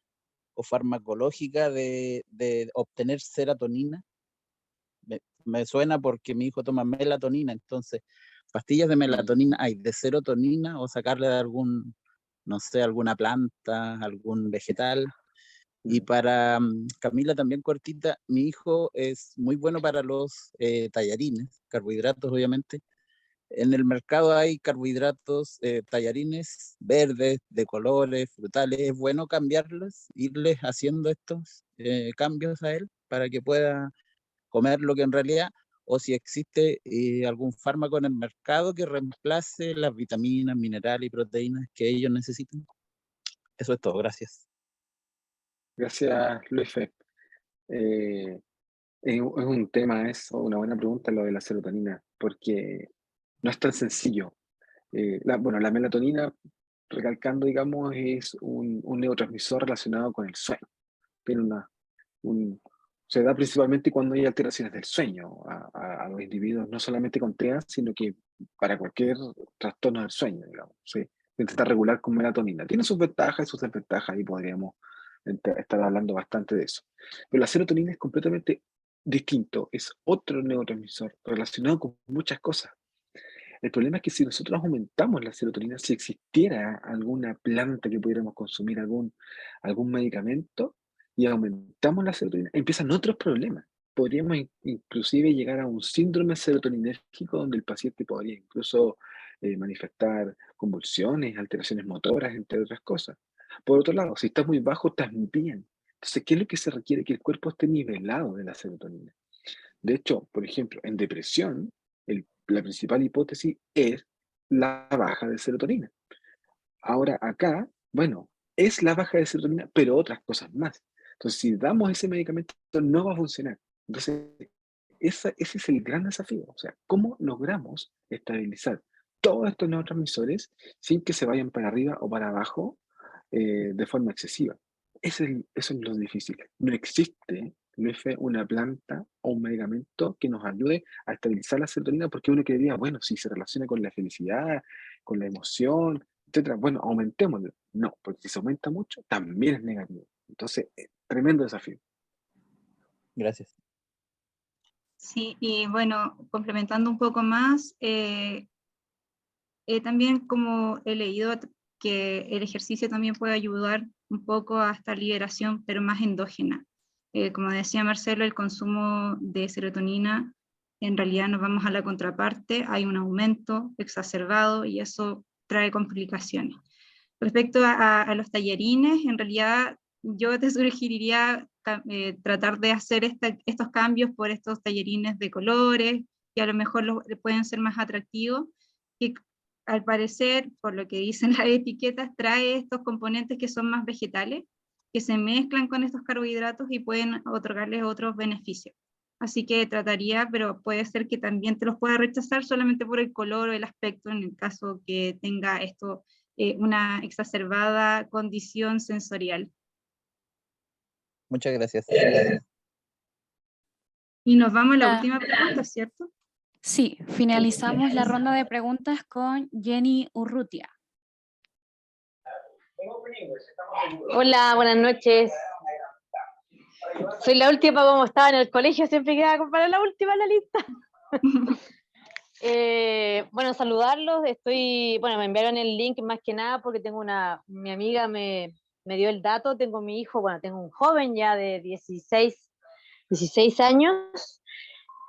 o farmacológica de obtener serotonina? Me suena porque mi hijo toma melatonina, entonces, pastillas de melatonina hay, de serotonina, o sacarle de algún, no sé, alguna planta, algún vegetal. Y para Camila también cortita, mi hijo es muy bueno para los tallarines, carbohidratos obviamente. En el mercado hay carbohidratos, tallarines verdes, de colores, frutales. Es bueno cambiarlos, irles haciendo estos cambios a él para que pueda comer lo que en realidad, o si existe algún fármaco en el mercado que reemplace las vitaminas, minerales y proteínas que ellos necesitan. Eso es todo, gracias. Gracias, Luis Fe. Es un tema, es una buena pregunta lo de la serotonina, porque no es tan sencillo. Bueno, la melatonina, recalcando, digamos, es un neurotransmisor relacionado con el sueño. Tiene se da principalmente cuando hay alteraciones del sueño a los individuos, no solamente con TEA, sino que para cualquier trastorno del sueño, digamos. Se intenta regular con melatonina. Tiene sus ventajas y sus desventajas, y podríamos estar hablando bastante de eso. Pero la serotonina es completamente distinto, es otro neurotransmisor relacionado con muchas cosas. El problema es que si nosotros aumentamos la serotonina, si existiera alguna planta que pudiéramos consumir, algún medicamento, y aumentamos la serotonina, empiezan otros problemas. Podríamos inclusive llegar a un síndrome serotoninérgico donde el paciente podría incluso manifestar convulsiones, alteraciones motoras, entre otras cosas. Por otro lado, si está muy bajo, también. Entonces, ¿qué es lo que se requiere? Que el cuerpo esté nivelado de la serotonina. De hecho, por ejemplo, en depresión, la principal hipótesis es la baja de serotonina. Ahora acá, bueno, es la baja de serotonina, pero otras cosas más. Entonces, si damos ese medicamento, no va a funcionar. Entonces, ese es el gran desafío. O sea, ¿cómo logramos estabilizar todos estos neurotransmisores sin que se vayan para arriba o para abajo de forma excesiva? Eso es lo difícil. No existe, Luis, una planta o un medicamento que nos ayude a estabilizar la serotonina, porque uno creería, bueno, si se relaciona con la felicidad, con la emoción, etcétera, bueno, aumentémoslo. No, porque si se aumenta mucho, también es negativo. Entonces, tremendo desafío. Gracias. Sí, y bueno, complementando un poco más, también como he leído que el ejercicio también puede ayudar un poco a esta liberación, pero más endógena. Como decía Marcelo, el consumo de serotonina, en realidad nos vamos a la contraparte, hay un aumento exacerbado y eso trae complicaciones. Respecto a los tallarines, en realidad yo te sugeriría tratar de hacer estos cambios por estos tallarines de colores, que a lo mejor pueden ser más atractivos, que al parecer, por lo que dicen las etiquetas, trae estos componentes que son más vegetales, que se mezclan con estos carbohidratos y pueden otorgarles otros beneficios. Así que trataría, pero puede ser que también te los pueda rechazar solamente por el color o el aspecto, en el caso que tenga esto una exacerbada condición sensorial. Muchas gracias. Y nos vamos a la última pregunta, ¿cierto? Sí, finalizamos la ronda de preguntas con Jenny Urrutia. Hola, buenas noches. Soy la última, como estaba en el colegio, siempre quedaba para la última en la lista. Bueno, saludarlos. Me enviaron el link más que nada porque mi amiga me dio el dato. Tengo mi hijo, tengo un joven ya de 16 años.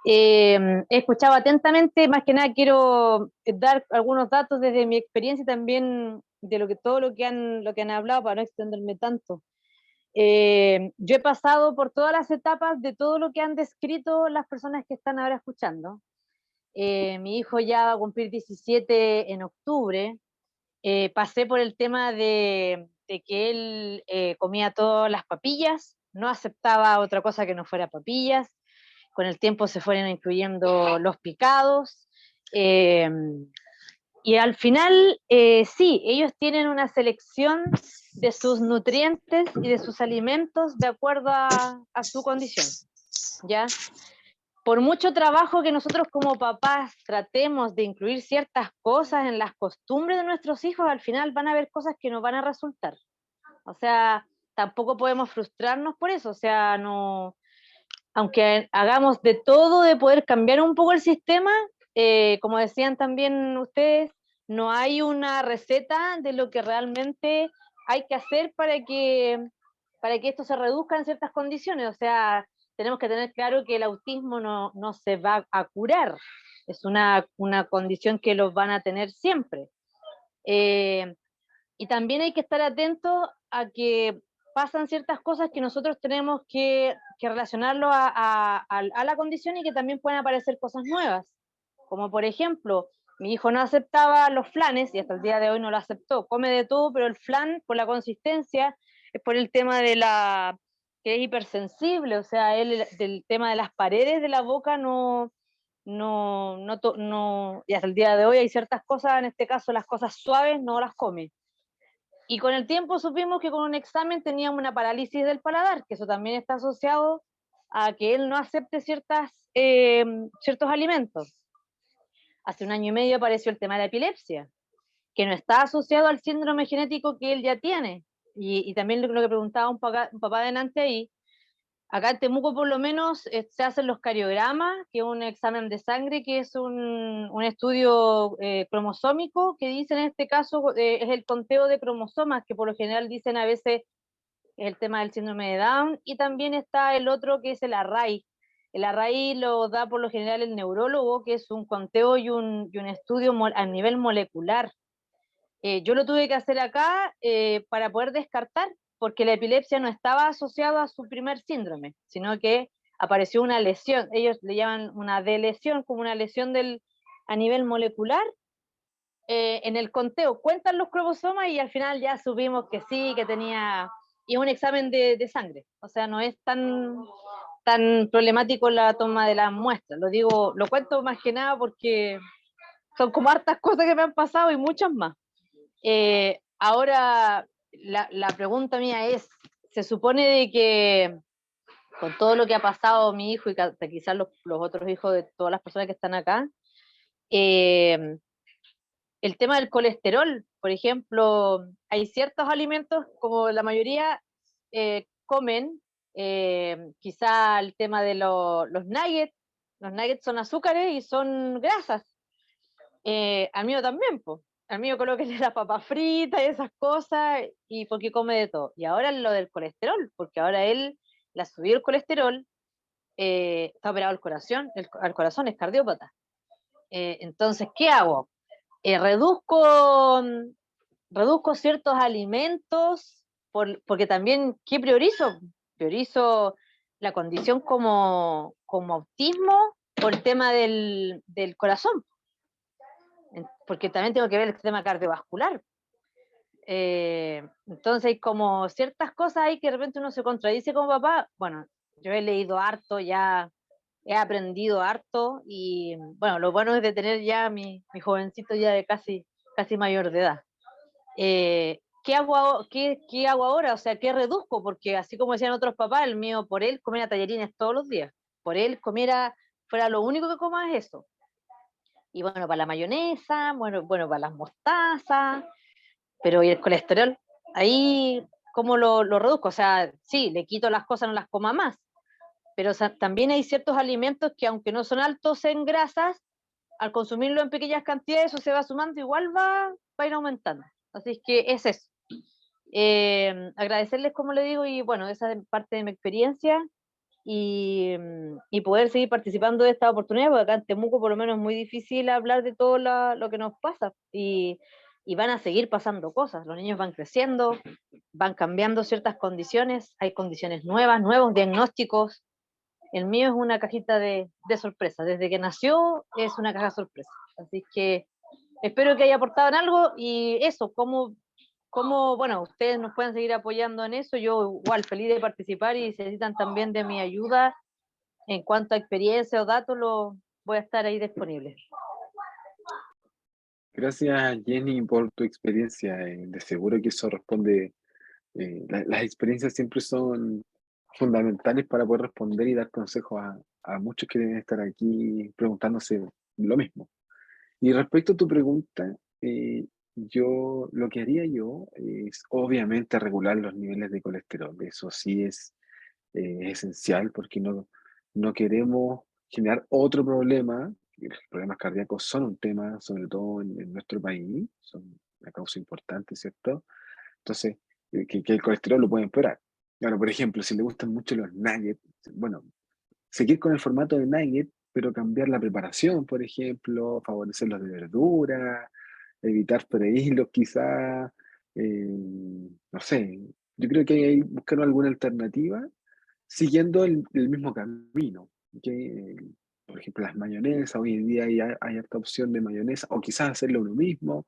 He escuchado atentamente, más que nada quiero dar algunos datos desde mi experiencia y también de todo lo que han hablado para no extenderme tanto. Yo he pasado por todas las etapas de todo lo que han descrito las personas que están ahora escuchando. Mi hijo ya va a cumplir 17 en octubre. Pasé por el tema de que él comía todas las papillas, no aceptaba otra cosa que no fuera papillas. Con el tiempo se fueron incluyendo los picados. Y al final, sí, ellos tienen una selección de sus nutrientes y de sus alimentos de acuerdo a su condición, ¿ya? Por mucho trabajo que nosotros como papás tratemos de incluir ciertas cosas en las costumbres de nuestros hijos, al final van a haber cosas que no van a resultar. O sea, tampoco podemos frustrarnos por eso, o sea, no, aunque hagamos de todo de poder cambiar un poco el sistema, como decían también ustedes, no hay una receta de lo que realmente hay que hacer para que esto se reduzca en ciertas condiciones. O sea, tenemos que tener claro que el autismo no se va a curar, es una condición que los van a tener siempre. Y también hay que estar atentos a que pasan ciertas cosas que nosotros tenemos que relacionarlo a la condición y que también pueden aparecer cosas nuevas. Como por ejemplo, mi hijo no aceptaba los flanes y hasta el día de hoy no lo aceptó. Come de todo, pero el flan, por la consistencia, es por el tema de que es hipersensible, o sea, él del tema de las paredes de la boca y hasta el día de hoy hay ciertas cosas, en este caso las cosas suaves, no las come. Y con el tiempo supimos que con un examen teníamos una parálisis del paladar, que eso también está asociado a que él no acepte ciertos alimentos. Hace 1 año y medio apareció el tema de la epilepsia, que no está asociado al síndrome genético que él ya tiene. Y también lo que preguntaba un papá delante ahí, acá en Temuco por lo menos se hacen los cariogramas, que es un examen de sangre, que es un estudio cromosómico, que dice en este caso es el conteo de cromosomas, que por lo general dicen a veces el tema del síndrome de Down, y también está el otro que es el array. El array lo da por lo general el neurólogo, que es un conteo y un estudio a nivel molecular. Yo lo tuve que hacer acá para poder descartar, porque la epilepsia no estaba asociada a su primer síndrome, sino que apareció una lesión, ellos le llaman una delesión, como una lesión a nivel molecular. En el conteo cuentan los cromosomas y al final ya supimos que sí, que tenía, y es un examen de sangre, o sea, no es tan problemático la toma de las muestras, lo cuento más que nada porque son como hartas cosas que me han pasado y muchas más. Ahora, la pregunta mía es, se supone de que con todo lo que ha pasado mi hijo y quizás los otros hijos de todas las personas que están acá, el tema del colesterol, por ejemplo, hay ciertos alimentos, como la mayoría comen, quizá el tema de los nuggets son azúcares y son grasas. Al mío también, pues. Al mío colóquenle la papa frita y esas cosas, y porque come de todo. Y ahora lo del colesterol, porque ahora él le ha subido el colesterol, está operado al corazón, es cardiópata. Entonces, ¿qué hago? Reduzco ciertos alimentos, porque también, ¿qué priorizo? Priorizo la condición como autismo por el tema del corazón, porque también tengo que ver el sistema cardiovascular. Entonces hay como ciertas cosas ahí que de repente uno se contradice como papá. Bueno, yo he leído harto, ya he aprendido harto, y bueno, lo bueno es de tener ya mi jovencito ya de casi mayor de edad. ¿Qué hago ahora? O sea, ¿qué reduzco? Porque así como decían otros papás, el mío, por él comiera tallarines todos los días. Por él fuera lo único que coma es eso. Y bueno, para la mayonesa, bueno, para las mostazas, pero ¿y el colesterol? Ahí, ¿cómo lo reduzco? O sea, sí, le quito las cosas, no las coma más, pero también hay ciertos alimentos que aunque no son altos en grasas, al consumirlo en pequeñas cantidades, eso se va sumando, igual va a ir aumentando. Así es que es eso. Agradecerles, como le digo, y bueno, esa es parte de mi experiencia, y poder seguir participando de esta oportunidad, porque acá en Temuco por lo menos es muy difícil hablar de todo lo que nos pasa, y van a seguir pasando cosas, los niños van creciendo, van cambiando ciertas condiciones, hay condiciones nuevas, nuevos diagnósticos. El mío es una cajita de sorpresa, desde que nació es una caja sorpresa, así que espero que haya aportado en algo, y eso, como bueno, ustedes nos pueden seguir apoyando en eso, yo igual feliz de participar, y si necesitan también de mi ayuda en cuanto a experiencia o datos, voy a estar ahí disponible. Gracias, Jenny, por tu experiencia. De seguro que eso responde. Las experiencias siempre son fundamentales para poder responder y dar consejos a muchos que deben estar aquí preguntándose lo mismo. Y respecto a tu pregunta, lo que haría yo es obviamente regular los niveles de colesterol. Eso sí es esencial porque no queremos generar otro problema. Los problemas cardíacos son un tema, sobre todo en nuestro país, son una causa importante, ¿cierto? Entonces, que el colesterol lo puede empeorar. Ahora, por ejemplo, si le gustan mucho los nuggets, bueno, seguir con el formato de nugget, pero cambiar la preparación, por ejemplo, favorecer los de verdura, evitar freírlos quizás, no sé, yo creo que hay que buscar alguna alternativa siguiendo el mismo camino. ¿Ok? Por ejemplo, las mayonesas, hoy en día hay harta opción de mayonesa, o quizás hacerlo uno mismo,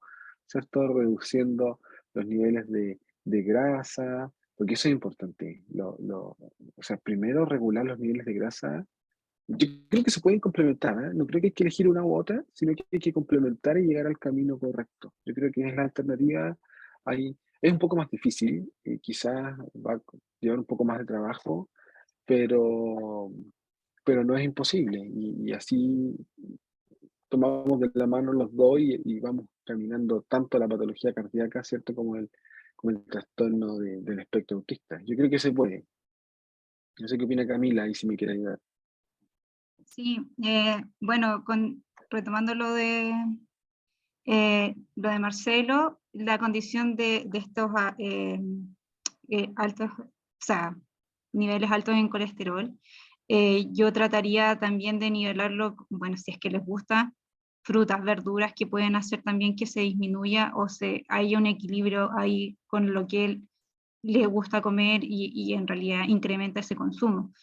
¿cierto? Reduciendo los niveles de grasa, porque eso es importante. O sea, primero regular los niveles de grasa. Yo creo que se pueden complementar, ¿eh? No creo que hay que elegir una u otra, sino que hay que complementar y llegar al camino correcto. Yo creo que es la alternativa. Es un poco más difícil, quizás va a llevar un poco más de trabajo, pero, pero no es imposible. Y así tomamos de la mano los dos y vamos caminando tanto la patología cardíaca, ¿cierto? Como el trastorno del espectro autista. Yo creo que se puede. No sé qué opina Camila y si me quiere ayudar. Sí, bueno, retomando lo de Marcelo, la condición de estos altos, o sea, niveles altos en colesterol, yo trataría también de nivelarlo, bueno, si es que les gusta, frutas, verduras que pueden hacer también que se disminuya o haya un equilibrio ahí con lo que él le gusta comer y en realidad incrementa ese consumo.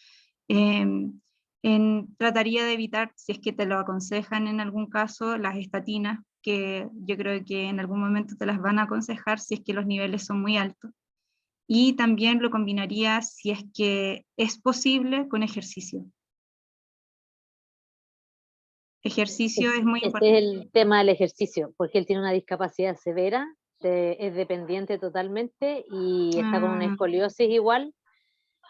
Trataría de evitar, si es que te lo aconsejan en algún caso, las estatinas, que yo creo que en algún momento te las van a aconsejar si es que los niveles son muy altos. Y también lo combinaría, si es que es posible, con ejercicio. Ejercicio es muy Ese importante. es el tema del ejercicio, porque él tiene una discapacidad severa, es dependiente totalmente y está con una escoliosis igual.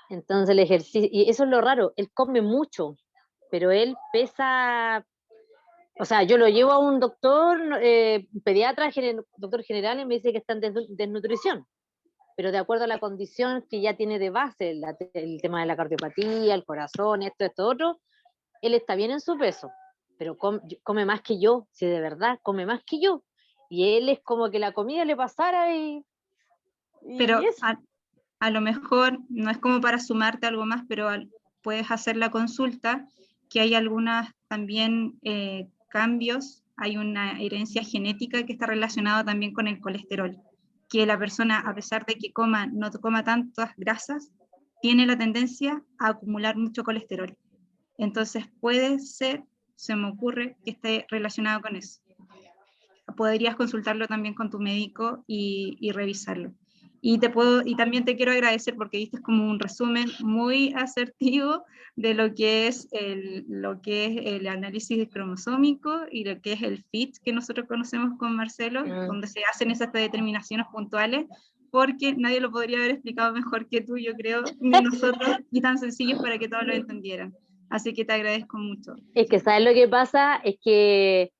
Entonces el ejercicio, y eso es lo raro, él come mucho, pero él pesa, o sea, yo lo llevo a un doctor, pediatra, doctor general, y me dice que está en desnutrición, pero de acuerdo a la condición que ya tiene de base, el tema de la cardiopatía, el corazón, esto, otro, él está bien en su peso, pero come más que yo, si de verdad come más que yo, y él es como que la comida le pasara Pero eso. a lo mejor, no es como para sumarte algo más, pero puedes hacer la consulta, que hay algunas también cambios, hay una herencia genética que está relacionada también con el colesterol, que la persona, a pesar de que no coma tantas grasas, tiene la tendencia a acumular mucho colesterol. Entonces puede ser, se me ocurre, que esté relacionado con eso. Podrías consultarlo también con tu médico y revisarlo. Y también te quiero agradecer porque diste como un resumen muy asertivo de lo que es el análisis cromosómico y lo que es el FIT que nosotros conocemos con Marcelo, donde se hacen esas determinaciones puntuales, porque nadie lo podría haber explicado mejor que tú, yo creo, ni nosotros, y tan sencillo para que todos lo entendieran. Así que te agradezco mucho. Es que, ¿sabes lo que pasa? Es que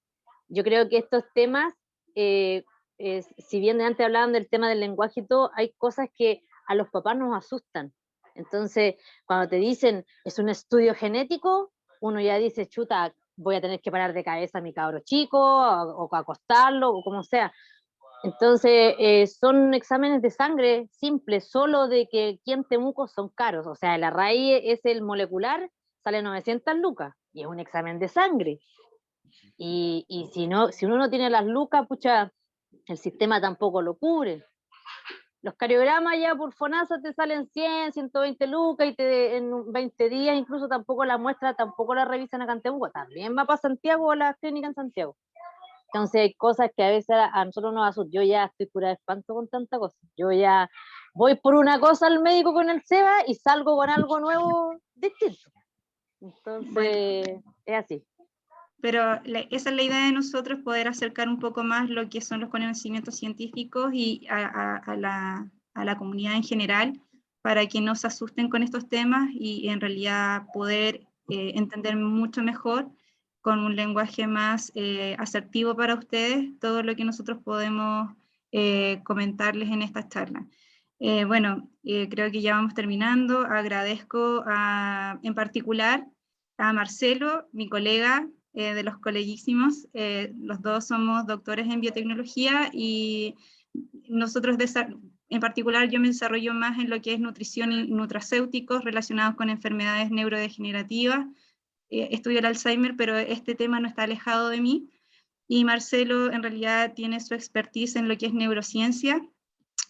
yo creo que estos temas, si bien antes hablaban del tema del lenguaje y todo, hay cosas que a los papás nos asustan. Entonces, cuando te dicen, es un estudio genético, uno ya dice, chuta, voy a tener que parar de cabeza a mi cabro chico, o acostarlo, o como sea. Entonces, son exámenes de sangre simples, solo de que aquí en Temuco son caros. O sea, la raíz es el molecular, sale 900 lucas, y es un examen de sangre. Y si uno no tiene las lucas, pucha, el sistema tampoco lo cubre. Los cariogramas ya por FONASA te salen 100, 120 lucas y en 20 días incluso tampoco la muestra, tampoco la revisan acá en Temuco. También va para Santiago o la clínica en Santiago. Entonces hay cosas que a veces a nosotros nos asustan. Yo ya estoy cura de espanto con tanta cosa. Yo ya voy por una cosa al médico con el SEBA y salgo con algo nuevo distinto. Entonces, bueno, es así. Pero esa es la idea de nosotros, poder acercar un poco más lo que son los conocimientos científicos y a la comunidad en general, para que no se asusten con estos temas y en realidad poder entender mucho mejor con un lenguaje más asertivo para ustedes todo lo que nosotros podemos comentarles en esta charla. Bueno, creo que ya vamos terminando. Agradezco en particular a Marcelo, mi colega de los coleguísimos. Los dos somos doctores en biotecnología y nosotros, en particular, yo me desarrollo más en lo que es nutrición y nutracéuticos relacionados con enfermedades neurodegenerativas. Estudio el Alzheimer, pero este tema no está alejado de mí. Y Marcelo en realidad tiene su expertise en lo que es neurociencia.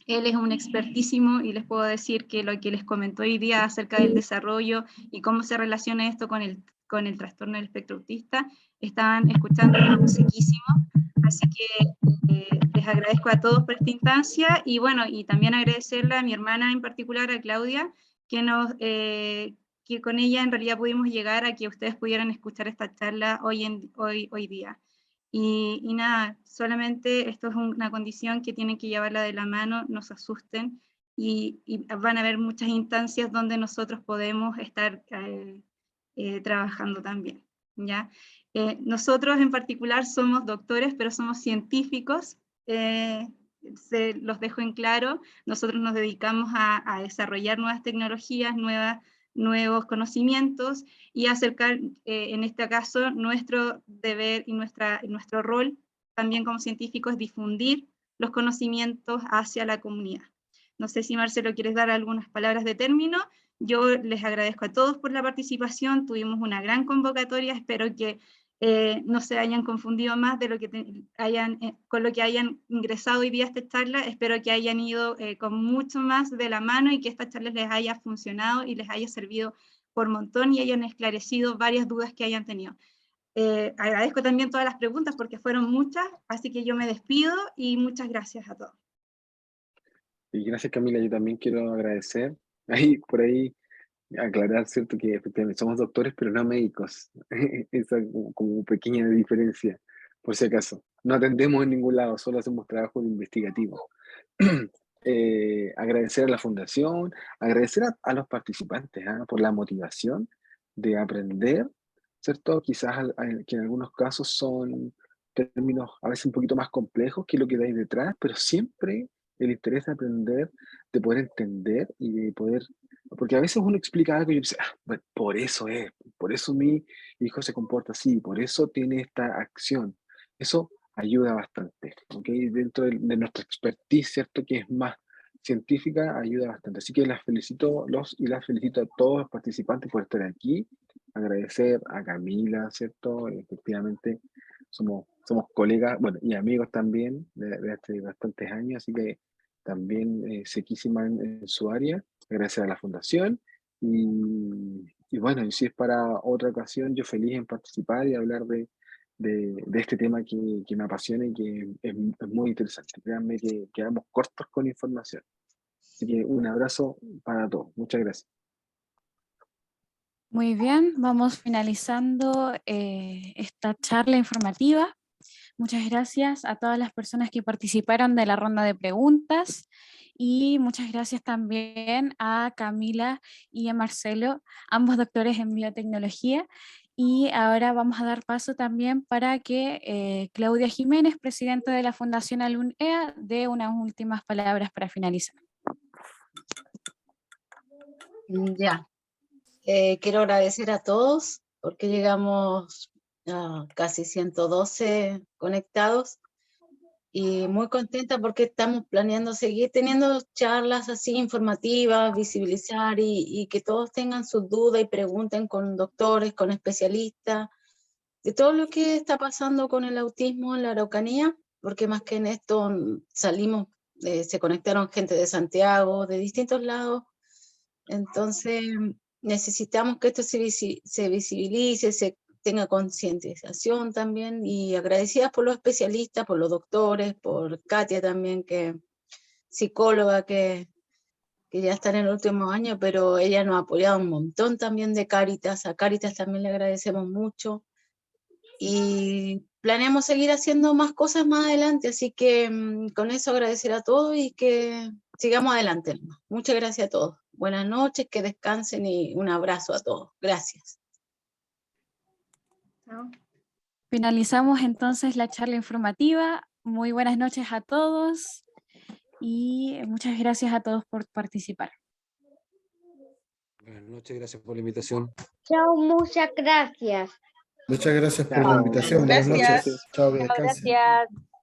Él es un expertísimo y les puedo decir que lo que les comentó hoy día acerca del desarrollo y cómo se relaciona esto con el trastorno del espectro autista, estaban escuchando sequísimo. Así que les agradezco a todos por esta instancia y bueno, y también agradecerle a mi hermana en particular, a Claudia, que con ella en realidad pudimos llegar a que ustedes pudieran escuchar esta charla hoy día. Y nada, solamente esto es una condición que tienen que llevarla de la mano, no se asusten, y van a haber muchas instancias donde nosotros podemos estar trabajando también, ¿ya? Nosotros en particular somos doctores, pero somos científicos, los dejo en claro, nosotros nos dedicamos a desarrollar nuevas tecnologías, nuevos conocimientos y acercar, en este caso, nuestro deber y nuestro rol también como científicos es difundir los conocimientos hacia la comunidad. No sé si Marcelo quieres dar algunas palabras de término. Yo les agradezco a todos por la participación, tuvimos una gran convocatoria, espero que no se hayan confundido más de lo que con lo que hayan ingresado hoy día a esta charla, espero que hayan ido con mucho más de la mano y que esta charla les haya funcionado y les haya servido por montón y hayan esclarecido varias dudas que hayan tenido. Agradezco también todas las preguntas porque fueron muchas, así que yo me despido y muchas gracias a todos. Y gracias, Camila, yo también quiero agradecer, por ahí, aclarar, ¿cierto? Que efectivamente somos doctores, pero no médicos. Esa como pequeña diferencia, por si acaso. No atendemos en ningún lado, solo hacemos trabajo investigativo. Agradecer a la fundación, agradecer a los participantes por la motivación de aprender, ¿cierto? Quizás que en algunos casos son términos a veces un poquito más complejos que lo que hay detrás, pero siempre el interés de aprender, de poder entender y de poder, porque a veces uno explica algo y yo dice, bueno, por eso mi hijo se comporta así, por eso tiene esta acción. Eso ayuda bastante, ¿ok? Dentro de nuestra expertise, ¿cierto? Que es más científica, ayuda bastante. Así que las felicito a todos los participantes por estar aquí. Agradecer a Camila, ¿cierto? Efectivamente, somos colegas, bueno, y amigos también de hace bastantes años, así que también sequísima en su área. Agradecer a la fundación y bueno, y si es para otra ocasión, yo feliz en participar y hablar de este tema que me apasiona y que es muy interesante. Créanme que quedamos cortos con información. Así que un abrazo para todos. Muchas gracias. Muy bien, vamos finalizando esta charla informativa. Muchas gracias a todas las personas que participaron de la ronda de preguntas y muchas gracias también a Camila y a Marcelo, ambos doctores en biotecnología. Y ahora vamos a dar paso también para que Claudia Jiménez, presidenta de la Fundación Alunea, dé unas últimas palabras para finalizar. Ya, quiero agradecer a todos porque llegamos a casi 112 conectados y muy contenta porque estamos planeando seguir teniendo charlas así informativas, visibilizar y que todos tengan sus dudas y pregunten con doctores, con especialistas, de todo lo que está pasando con el autismo en la Araucanía, porque más que en esto salimos, se conectaron gente de Santiago, de distintos lados, entonces necesitamos que esto se visibilice, se tenga concientización también, y agradecidas por los especialistas, por los doctores, por Katia también, que psicóloga que ya está en el último año, pero ella nos ha apoyado un montón también de Cáritas, a Cáritas también le agradecemos mucho, y planeamos seguir haciendo más cosas más adelante, así que con eso agradecer a todos y que sigamos adelante. Muchas gracias a todos. Buenas noches, que descansen y un abrazo a todos. Gracias. Chao. Finalizamos entonces la charla informativa. Muy buenas noches a todos y muchas gracias a todos por participar. Buenas noches, gracias por la invitación. Chao, muchas gracias. Muchas gracias por la Chao. invitación. Buenas Gracias. noches. Chao, que Chao, descansen. gracias.